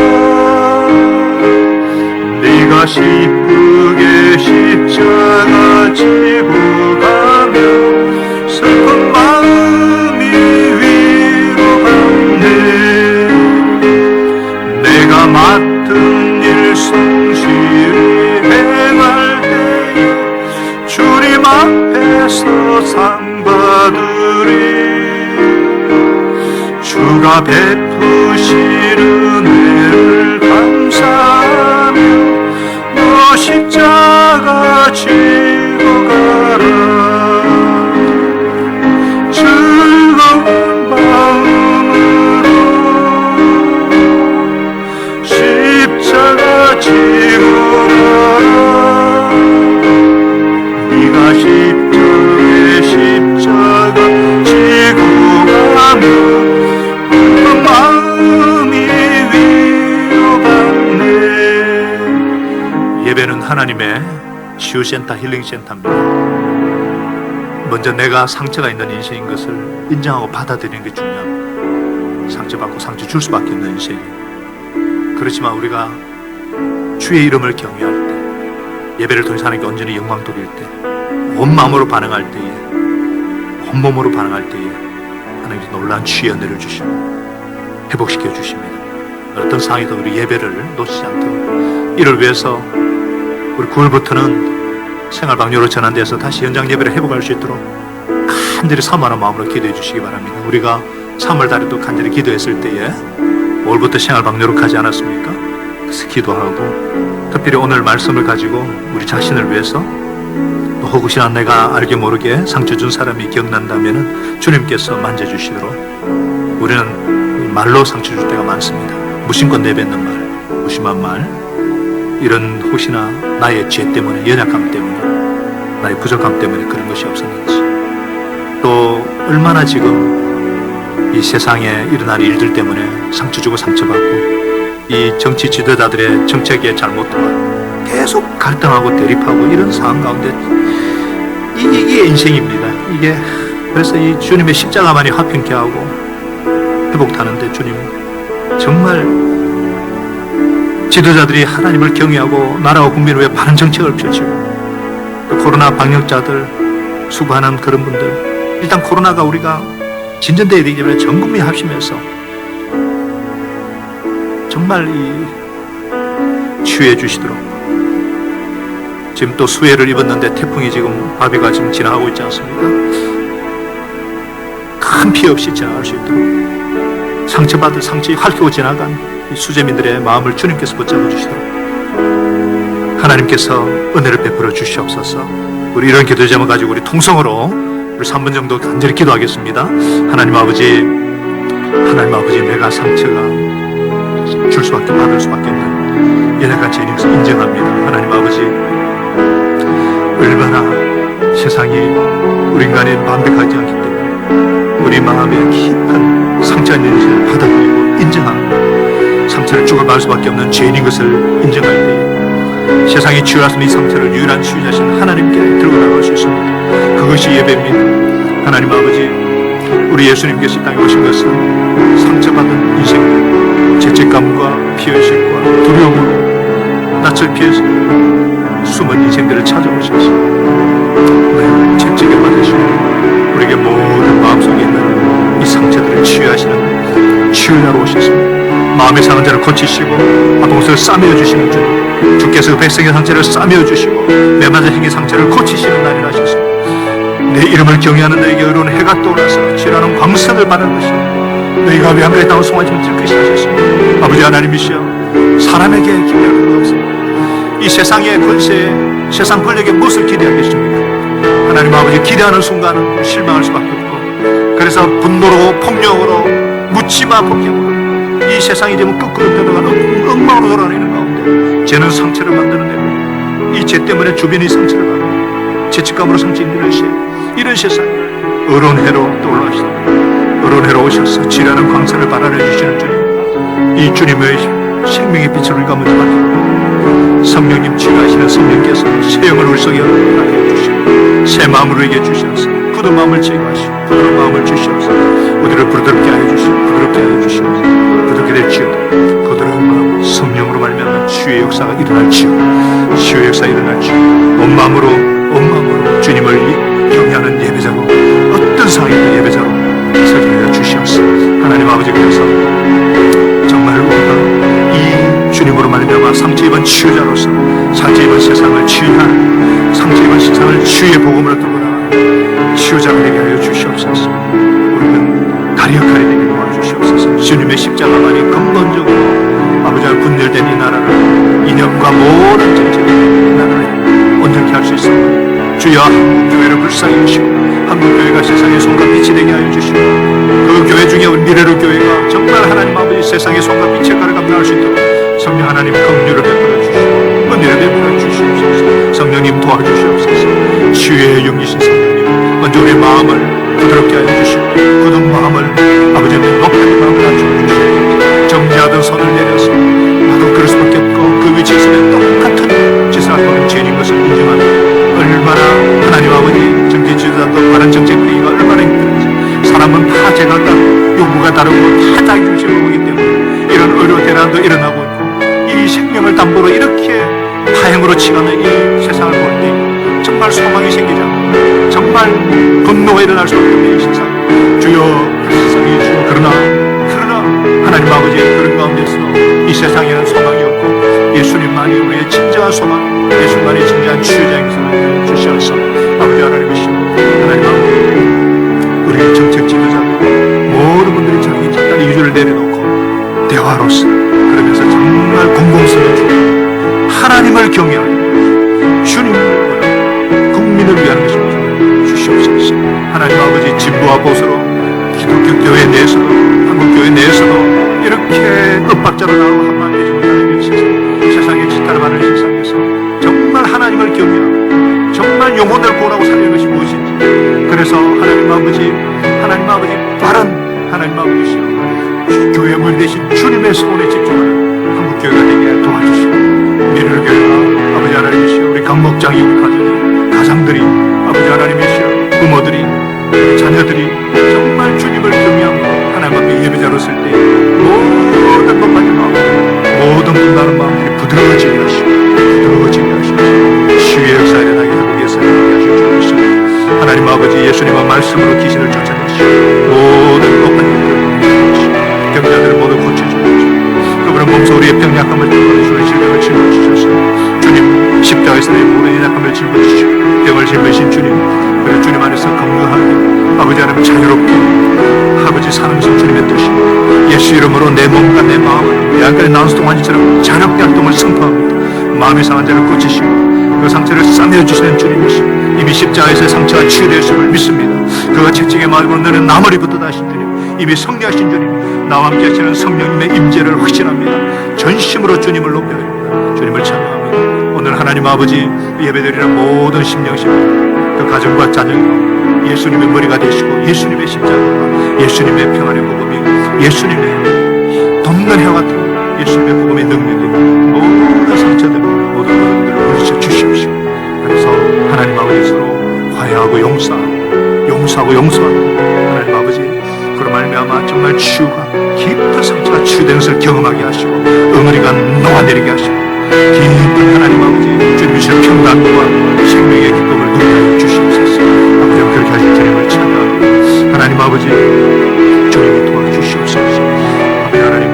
네가 기쁘게 십자가 지고 가며 슬픈 마음이 위로받네 내가 맡은 일 성실히 행할 때에 주님 앞에서 상 받으리 주가 베푸시는 은혜를 감사하며 너 십자가 지고 가라 즐거운 마음으로 십자가 지고 가라 네가 십자가 지고 가며 그 마음이 위로받네 예배는 하나님의 치유센터, 힐링센터입니다. 먼저 내가 상처가 있는 인생인 것을 인정하고 받아들이는 게 중요합니다. 상처받고 상처 줄 수밖에 없는 인생이. 그렇지만 우리가 주의 이름을 경외할 때, 예배를 통해서 하나님께 온전히 영광 돌릴 때, 온 마음으로 반응할 때에, 온 몸으로 반응할 때에 하나님께서 놀라운 치유의 은혜를 주시고 회복시켜 주십니다. 어떤 상황에도 우리 예배를 놓치지 않도록 이를 위해서 우리 9월부터는 생활방뇨로 전환돼서 다시 현장 예배를 회복할 수 있도록 간절히 사모하는 마음으로 기도해 주시기 바랍니다. 우리가 3월 달에도 간절히 기도했을 때에 5월부터 생활방뇨로 가지 않았습니까? 그래서 기도하고 특별히 오늘 말씀을 가지고 우리 자신을 위해서 또 혹시나 내가 알게 모르게 상처 준 사람이 기억난다면 주님께서 만져주시도록 우리는 말로 상처 줄 때가 많습니다. 무심코 내뱉는 말, 무심한 말, 이런 혹시나 나의 죄 때문에, 연약함 때문에, 나의 부족함 때문에 그런 것이 없었는지, 또 얼마나 지금 이 세상에 일어날 일들 때문에 상처 주고 상처받고 이 정치 지도자들의 정책의 잘못과 계속 갈등하고 대립하고 이런 상황 가운데 이게 인생입니다. 이게 그래서 이 주님의 십자가만이 화평케 하고 회복하는데 주님 정말 지도자들이 하나님을 경외하고 나라와 국민을 위해 바른 정책을 펼치고 또 코로나 방역자들 수고하는 그런 분들, 일단 코로나가 우리가 진전되어야 되기 때문에 전 국민이 합심해서 정말 이 치유해 주시도록. 지금 또 수해를 입었는데 태풍이 지금 바비가 지금 지나가고 있지 않습니까? 큰 피해 없이 지나갈 수 있도록 상처받을 상처에 핥히고 지나간 이 수재민들의 마음을 주님께서 붙잡아 주시도록 하나님께서 은혜를 베풀어 주시옵소서. 우리 이런 기도 제목 가지고 우리 통성으로 우리 3분 정도 간절히 기도하겠습니다. 하나님 아버지 내가 상처가 줄 수밖에 받을 수밖에 없는 연약한 죄인임을 인정합니다. 하나님 아버지 얼마나 세상이 우리 인간이 완벽하지 않기 때문에 우리 마음에 깊은 상처 있는지를 받아들이고 인정하고 상처를 주고받을 수밖에 없는 죄인인 것을 인정할 때 세상이 치유할 수 있는 이 상처를 유일한 치유자신 하나님께 들고 나갈 수 있습니다. 그것이 예배입니다. 하나님 아버지 우리 예수님께서 이 땅에 오신 것은 상처받은 인생들, 죄책감과 피해의식과 두려움으로 낯을 피해서 숨은 인생들을 찾아오셔서 채찍에 받으시고 우리에게 모든 마음속에 있는 이 상처들을 치유하시는 치유자로 오셨습니다. 마음의 상한 자를 고치시고 아픈 곳을 싸매어 주시는 주님, 주께서 그 백성의 상처를 싸매어 주시고 매맞은 행의 상처를 고치시는 날이라 하셨습니다. 내 이름을 경외하는 너에게 의로운 해가 떠올라서 지나는 광선을 받는 것이 너희가 외양간에 나온 송아지를 들 것이 하셨습니다. 아버지 하나님이시여, 사람에게 기대하는 것 없습니다. 이 세상의 권세에 세상 권력에 무엇을 기대하겠습니까? 하나님 아버지 기대하는 순간은 실망할 수밖에 없고, 그래서 분노로 폭력으로 묻지마 폭행으로 이 세상이 되면 거꾸로 변화가는 엉망으로 돌아다니는 가운데 죄는 상처를 만드는데 이 죄 때문에 주변이 상처를 받고 죄책감으로 상처 입는 시 이런 세상에 의론회로 떠올라시다. 의론회로 오셔서 지라는 광선을 발안해 주시는 주님, 이 주님의 생명의 빛을 우리가 먼저 받고 성령님 치유하시는 성령께서 새 영을 우리 속에 하게 주시고 새 마음을 우리에게 주셔서 굳은 마음을 제거하시고 부드러운 마음을 주시옵소서. 우리를 부드럽게 하여 주시고 부드럽게 하여 주시옵소서. 부드럽게 될지어다. 부드러운 마음 성령으로 말미암아 치유의 역사가 일어날지어다. 치유의 역사가 일어날지어다. 온 마음으로 주님을 경외하는 예배자로 어떤 상황이든 예배자로 서게 하여 주시옵소서. 하나님 아버지께서 정말 우리가 이 주님으로 말미암아 상처 입은 치유자로서 상처 입은 세상을 치유하는 상처 입은 세상을 치유의 복음으로 들고 나가는 치유자가 되게 하여 주시옵소서. 우리는 다리 역할이 되게 도와주시옵소서. 주님의 십자가만이 근본적으로 아버지와 분열된 이 나라를 이념과 모든 정책의 나라를 온전케 할 수 있습니다. 주여 한국교회를 불쌍히 여시고 한국교회가 세상의 손과 빛이 되게 하여 주시고 그 교회 중에 우리 미래로 교회가 정말 하나님 아버지 세상의 손과 빛의 역할을 감당할 수 있도록 성령 하나님 긍휼을 베풀어 주시고 은혜를 베풀어 주시옵소서. 성령님 도와주시옵소서. 치유의 영이신 성령님 먼저 우리의 마음을 부드럽게 하여 주시고 굳은 마음을 아버지의 높은 마음을 낮춰주시고 정죄하던 손을 내려서 나도 그럴 수밖에 없고 그 위치에서 똑같은 짓을 하는 죄인 것을 인정하며 얼마나 하나님 아버지 정치지도자도 바른 정책 그리기가 얼마나 힘든지 사람은 다 제각각 요구가 다르고 다 자기 중심으로 보기 때문에 이런 의료 대란도 일어나고 있고 이 생명을 담보로 이렇게 파행으로 치가는 이 세상을 볼 때 정말 소망이 생기지 않고 정말 분노가 일어날 수밖에 없는 이 세상 주여 세상이 주여 그러나 하나님 아버지 그런 가운데서 이 세상에는 소망이 없고 예수님만이 우리의 진정한 소망 예수만이 진정한 치유자인 것을 주시옵소서. 아버지 하나님이시오 하나님 아버지 우리의 정책 지도자들 모든 분들이 자기 집단 이유를 내려놓고 대화로서 그러면서 정말 공공성을 주고 하나님을 경외하여 주님을 원하고 국민을 위한 것을 주시옵소서. 하나님 아버지 진보와 보수로 기독교 교회 내에서도 한국 교회 내에서도 이렇게 엇박자로 나오고 한마디 되지 못하는 이 세상의 지탄을 받는 세상에서 정말 하나님을 경외하고 정말 영혼을 구원하고 살리는 것이 무엇인지 그래서 하나님 아버지 바른 하나님 아버지시여 교회 물 대신 주님의 소원에 집중하는 한국교회가 되게 도와주시고 미래를 교회가 아버지 하나님이시여 우리 각 목장이 우리 가정들이 아버지 하나님이시여 부모들이 자녀들이 정말 주님을 경외하고 하나님 앞에 예배자로 쓸 때 모든 높아진 마음 모든 분노하는 마음들이 부드러워지게 하시고 치유의 역사에 일어나게 하고 위해서 일어나게 하실 줄 믿습니다. 하나님 아버지 예수님의 말씀으로 귀신을 쫓아내시고 모든 높아진 마음을 병자들을 모두 고쳐주시고 그분은 몸소 우리의 병약함을 뚫어주시고 질병을 짊어지셔서 주님 십자가에서 내 모든 약함을 짊어지시고 병을 짊어지신 주님 그래서 주님 안에서 건강하게 아버지 하나님 자유롭게 아버지 사는 것은 주님의 뜻이고 예수 이름으로 내 몸과 내 마음을 양간의 나운스 동안이처럼 자력대 활동을 선포합니다. 마음이 상한 자를 고치시고 그 상처를 싸매어 주시는 주님이시고 이미 십자가에서의 상처가 치유되었음을 믿습니다. 그가 채찍의 마음으로 너는 나무리 붙었다 하신 주님 이미 승리하신 주님 나와 함께 하시는 성령님의 임재를 확신합니다. 전심으로 주님을 높여드립니다. 주님을 찬양합니다. 오늘 하나님 아버지 예배드리는 모든 심령심 그 가정과 자녀 예수님의 머리가 되시고 예수님의 십자가와 예수님의 평안의 복음이 예수님의 돕는 해와 같은 예수님의 복음의 능력이 모든 상처들 모든 것들을 물리쳐 주십시오. 그래서 하나님 아버지 서로 화해하고 용서하고 하나님 아버지 그로 말미암아 정말 치유가 깊은 상처가 치유되는 것을 경험하게 하시고 응어리가 녹아내리게 하시고 깊은 하나님 아버지 주님이 주신 평강과 생명의 기쁨을 누리게 하여 주시옵소서. 아버지 그렇게 하실 주님을 찬양합니다. 하나님 아버지 주님이 도와주시옵소서. 아버지 하나님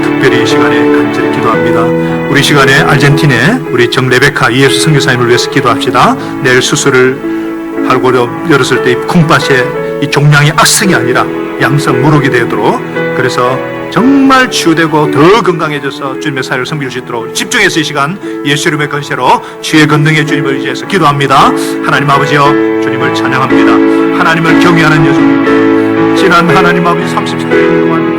특별히 이 시간에 간절히 기도합니다. 우리 시간에 아르헨티나에 우리 정레베카 이예수 선교사님을 위해서 기도합시다. 내일 수술을 하고 열었을 때 이 콩팥에 이 종양이 악성이 아니라 양성 무록이 되도록 그래서 정말 치유되고 더 건강해져서 주님의 사역을 섬길 수 있도록 집중해서 이 시간 예수 이름의 건세로 주의 권능의 주님을 의지해서 기도합니다. 하나님 아버지여 주님을 찬양합니다. 하나님을 경외하는 여정입니다. 지난 하나님 아버지 34년 동안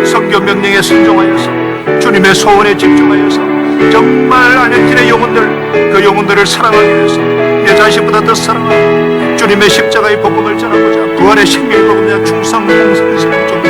성경 명령에 순종하여서 주님의 소원에 집중하여서 정말 아련진의 영혼들, 그 영혼들을 사랑하기 위해서 내 자신보다 더 사랑하고 주님의 십자가의 복음을 전하고자 부활의 생명의 복음이나 충성 공생의 사랑 좀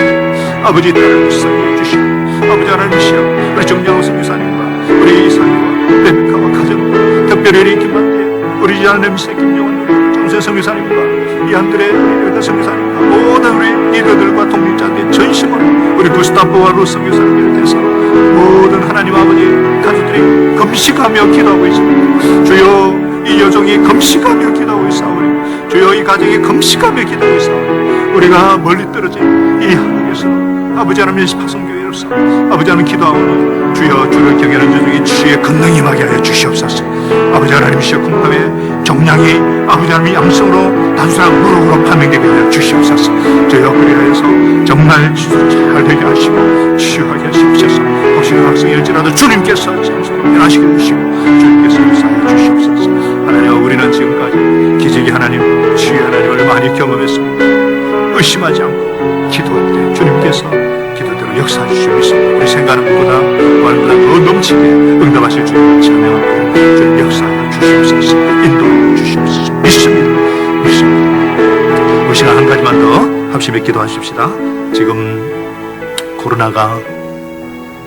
아버지 딸을 불쌍히 해주시고 아버지 하나님이시여 우리 정양호 선교사님과 우리 이사님과 레베카와 가정 특별히 우리 김만대 우리 하나님이시여 김용원 정세 선교사님과 이한들의 우리 선교사님과 모든 우리 리더들과 독립자들의 전심으로 우리 구스타프와 루 선교사님을 대해서 모든 하나님 아버지 가족들이 금식하며 기도하고 있습니다. 주여 이 여종이 금식하며 기도하고 있사오니 주여 이 가정이 금식하며 기도하고 있사오니 우리가 멀리 떨어진 이 하늘에서 아버지 하나님의 파송교회로서 아버지 하나님 기도하오니 주여 주를 경외하는 자들이 주의 권능이 임하게 하여 주시옵소서. 아버지 하나님이시여 궁합의 정량이 아버지 하나님의 양성으로 단순한 무릎으로 판명되게 하여 주시옵소서. 주여 그리하여서 정말 잘 되게 하시고 치유하게 하시옵소서. 혹시 학생일지라도 주님께서 참소로 변화시켜 주시고 주님께서 역사해 주시옵소서. 하나님 우리는 지금까지 기적의 하나님 치유의 하나님을 많이 경험했습니다. 의심하지 않고 기도할 때 주님께서 기도대로 역사해 주시고 있습니다. 우리 생각하는 것보다 말보다 더 넘치게 응답하실 주님을 찬양합니다. 주님 역사해 주시옵소서. 인도해 주시옵소서. 믿습니다. 우리 시간 한 가지만 더 합심해 기도하십시다. 지금 코로나가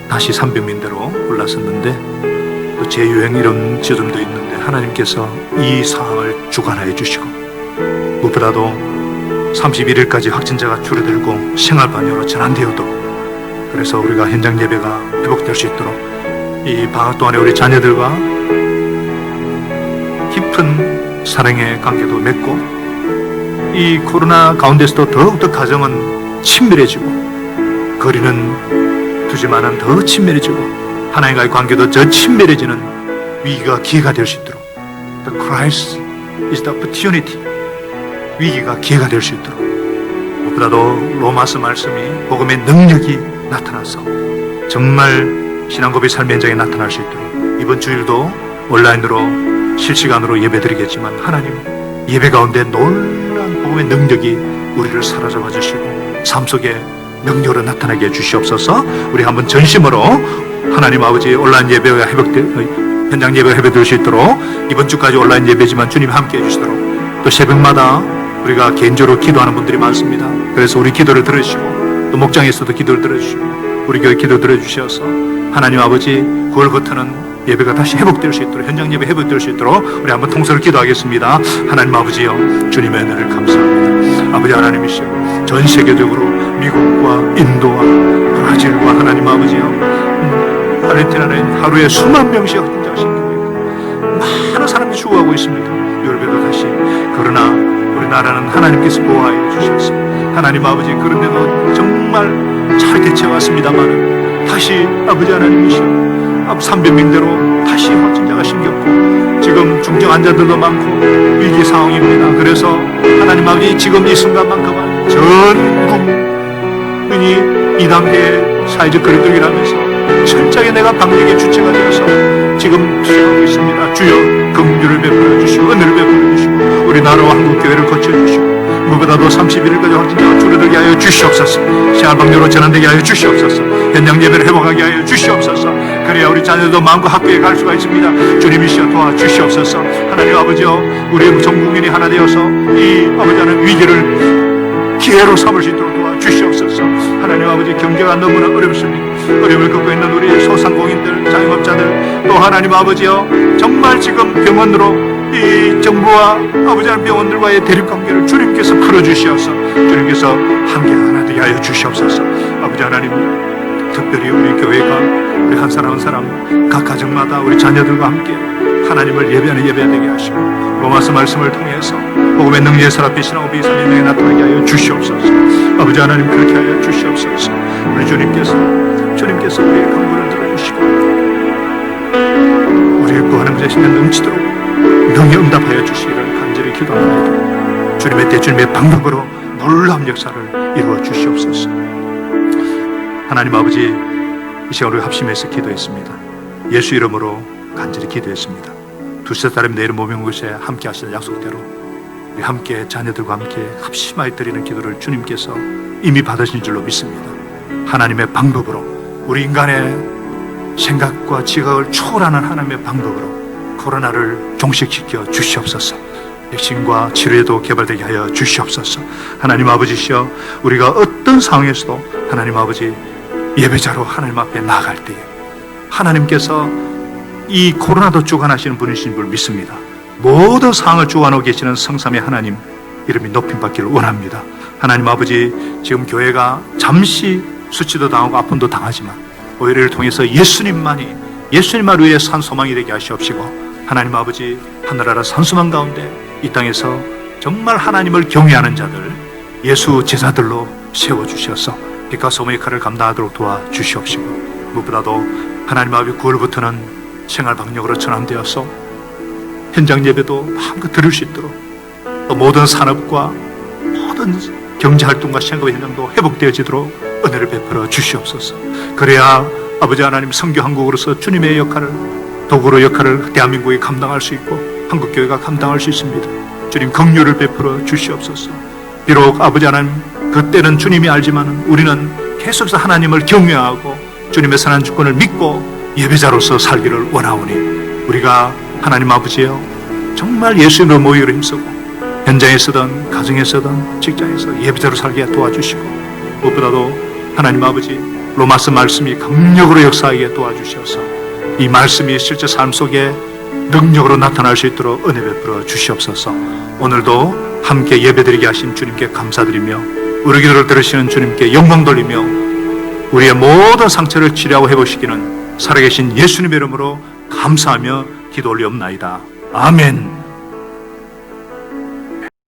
다시 300명대로 올라섰는데 또 재유행 이런 지점도 있는데 하나님께서 이 상황을 주관하여 주시고 무엇보다도 31일까지 확진자가 줄어들고 생활반영으로 전환되어도 그래서 우리가 현장 예배가 회복될 수 있도록 이 방학 동안에 우리 자녀들과 깊은 사랑의 관계도 맺고 이 코로나 가운데서도 더욱더 가정은 친밀해지고 거리는 두지만은 더 친밀해지고 하나님과의 관계도 더 친밀해지는 위기가 기회가 될 수 있도록 The crisis is the opportunity 위기가 기회가 될 수 있도록 무엇보다도 로마서 말씀이 복음의 능력이 나타나서 정말 신앙고백의 삶의 현장에 나타날 수 있도록 이번 주일도 온라인으로 실시간으로 예배드리겠지만 하나님 예배 가운데 놀라운 복음의 능력이 우리를 사로잡아 주시고 삶 속에 능력으로 나타나게 해주시옵소서. 우리 한번 전심으로 하나님 아버지 온라인 예배가 현장 예배가 회복될 수 있도록 이번 주까지 온라인 예배지만 주님 함께 해주시도록 또 새벽마다 우리가 개인적으로 기도하는 분들이 많습니다. 그래서 우리 기도를 들으시고 또 목장에서도 기도를 들어주시고 우리 교회 기도 들어주셔서 하나님 아버지 9월부터는 예배가 다시 회복될 수 있도록 현장 예배 회복될 수 있도록 우리 한번 통성을 기도하겠습니다. 하나님 아버지여 주님의 은혜를 감사합니다. 아버지 하나님이시여 전 세계적으로 미국과 인도와 브라질과 하나님 아버지여 아르헨티나는 하루에 수만 명씩 확진자가 생기고 많은 사람들이 죽어가고 있습니다. 유럽에도 다시 그러나 우리나라는 하나님께서 보호하여 주셔서 하나님 아버지 그런데도 정말 잘 대처해왔습니다만 다시 아버지 하나님이시여 300명대로 다시 확진자가 생겼고 지금 중증 환자들도 많고 위기 상황입니다. 그래서 하나님 아버지 지금 이 순간만큼은 전 국민이 2단계 사회적 거리두기를 하면서 철저하게 내가 방역의 주체가 되어서 지금 수행하고 있습니다. 주여 긍휼을 베풀어 주시고 은혜를 베풀어 주시고 우리 나라와 한국교회를 고쳐주시고 무엇보다도 31일까지 확진자가 줄어들게 하여 주시옵소서. 생활방역으로 전환되게 하여 주시옵소서. 현장 예배를 회복하게 하여 주시옵소서. 그래야 우리 자녀도 마음과 학교에 갈 수가 있습니다. 주님이시여 도와주시옵소서. 하나님 아버지여 우리 전 국민이 하나 되어서 이 아버지 하나님 위기를 기회로 삼을 수 있도록 도와주시옵소서. 하나님 아버지 경제가 너무나 어렵습니다. 어려움을 겪고 있는 우리 소상공인들 자영업자들 또 하나님 아버지여 정말 지금 병원으로 이 정부와 아버지 하나님 병원들과의 대립관계를 주님께서 풀어주시옵소서. 주님께서 함께 하나 되게 하여 주시옵소서. 아버지 하나님 특별히 우리 교회가 우리 한 사람 한 사람 각 가정마다 우리 자녀들과 함께 하나님을 예배하는 예배가 되게 하시고 로마서 말씀을 통해서 복음의 능력의 사람 신하고 비선의 명에 나타나게 하여 주시옵소서. 아버지 하나님 그렇게 하여 주시옵소서. 우리 주님께서 우리의 간구를 들어주시고 우리의 구하는 것에 신의 넘치도록 능히 응답하여 주시기를 간절히 기도합니다. 주님의 때 주님의 방법으로 놀라운 역사를 이루어 주시옵소서. 하나님 아버지 이 시간 우리 합심해서 기도했습니다. 예수 이름으로 간절히 기도했습니다. 두세 사람 내일 모인 곳에 함께 하시는 약속대로 우리 함께 자녀들과 함께 합심하여 드리는 기도를 주님께서 이미 받으신 줄로 믿습니다. 하나님의 방법으로, 우리 인간의 생각과 지각을 초월하는 하나님의 방법으로 코로나를 종식시켜 주시옵소서. 백신과 치료에도 개발되게 하여 주시옵소서. 하나님 아버지시여, 우리가 어떤 상황에서도 하나님 아버지 예배자로 하나님 앞에 나아갈 때에 하나님께서 이 코로나도 주관하시는 분이신 줄 믿습니다. 모든 상황을 주관하고 계시는 성삼의 하나님 이름이 높임받기를 원합니다. 하나님 아버지, 지금 교회가 잠시 수치도 당하고 아픔도 당하지만 오히려를 통해서 예수님만을 위해 산 소망이 되게 하시옵시고, 하나님 아버지, 하늘나라 산소망 가운데 이 땅에서 정말 하나님을 경외하는 자들, 예수 제자들로 세워주셔서 빛과 소금의 칼을 감당하도록 도와주시옵시고, 무엇보다도 하나님 아버지 9월부터는 생활 방역으로 전환되어서 현장 예배도 마음껏 들을 수 있도록, 또 모든 산업과 모든 경제활동과 생업의 현장도 회복되어지도록 은혜를 베풀어 주시옵소서. 그래야 아버지 하나님, 선교 한국으로서 주님의 역할을, 도구로 역할을 대한민국이 감당할 수 있고 한국교회가 감당할 수 있습니다. 주님 긍휼을 베풀어 주시옵소서. 비록 아버지 하나님, 그때는 주님이 알지만 우리는 계속해서 하나님을 경외하고 주님의 선한 주권을 믿고 예배자로서 살기를 원하오니, 우리가 하나님 아버지여 정말 예수님으로 모이기로 힘쓰고 현장에서든 가정에서든 직장에서 예배자로 살게 도와주시고, 무엇보다도 하나님 아버지, 로마서 말씀이 강력으로 역사하게 도와주셔서 이 말씀이 실제 삶 속에 능력으로 나타날 수 있도록 은혜 베풀어 주시옵소서. 오늘도 함께 예배드리게 하신 주님께 감사드리며 우리 기도를 들으시는 주님께 영광 돌리며 우리의 모든 상처를 치료하고 회복시키는 살아계신 예수님의 이름으로 감사하며 기도 올리옵나이다. 아멘.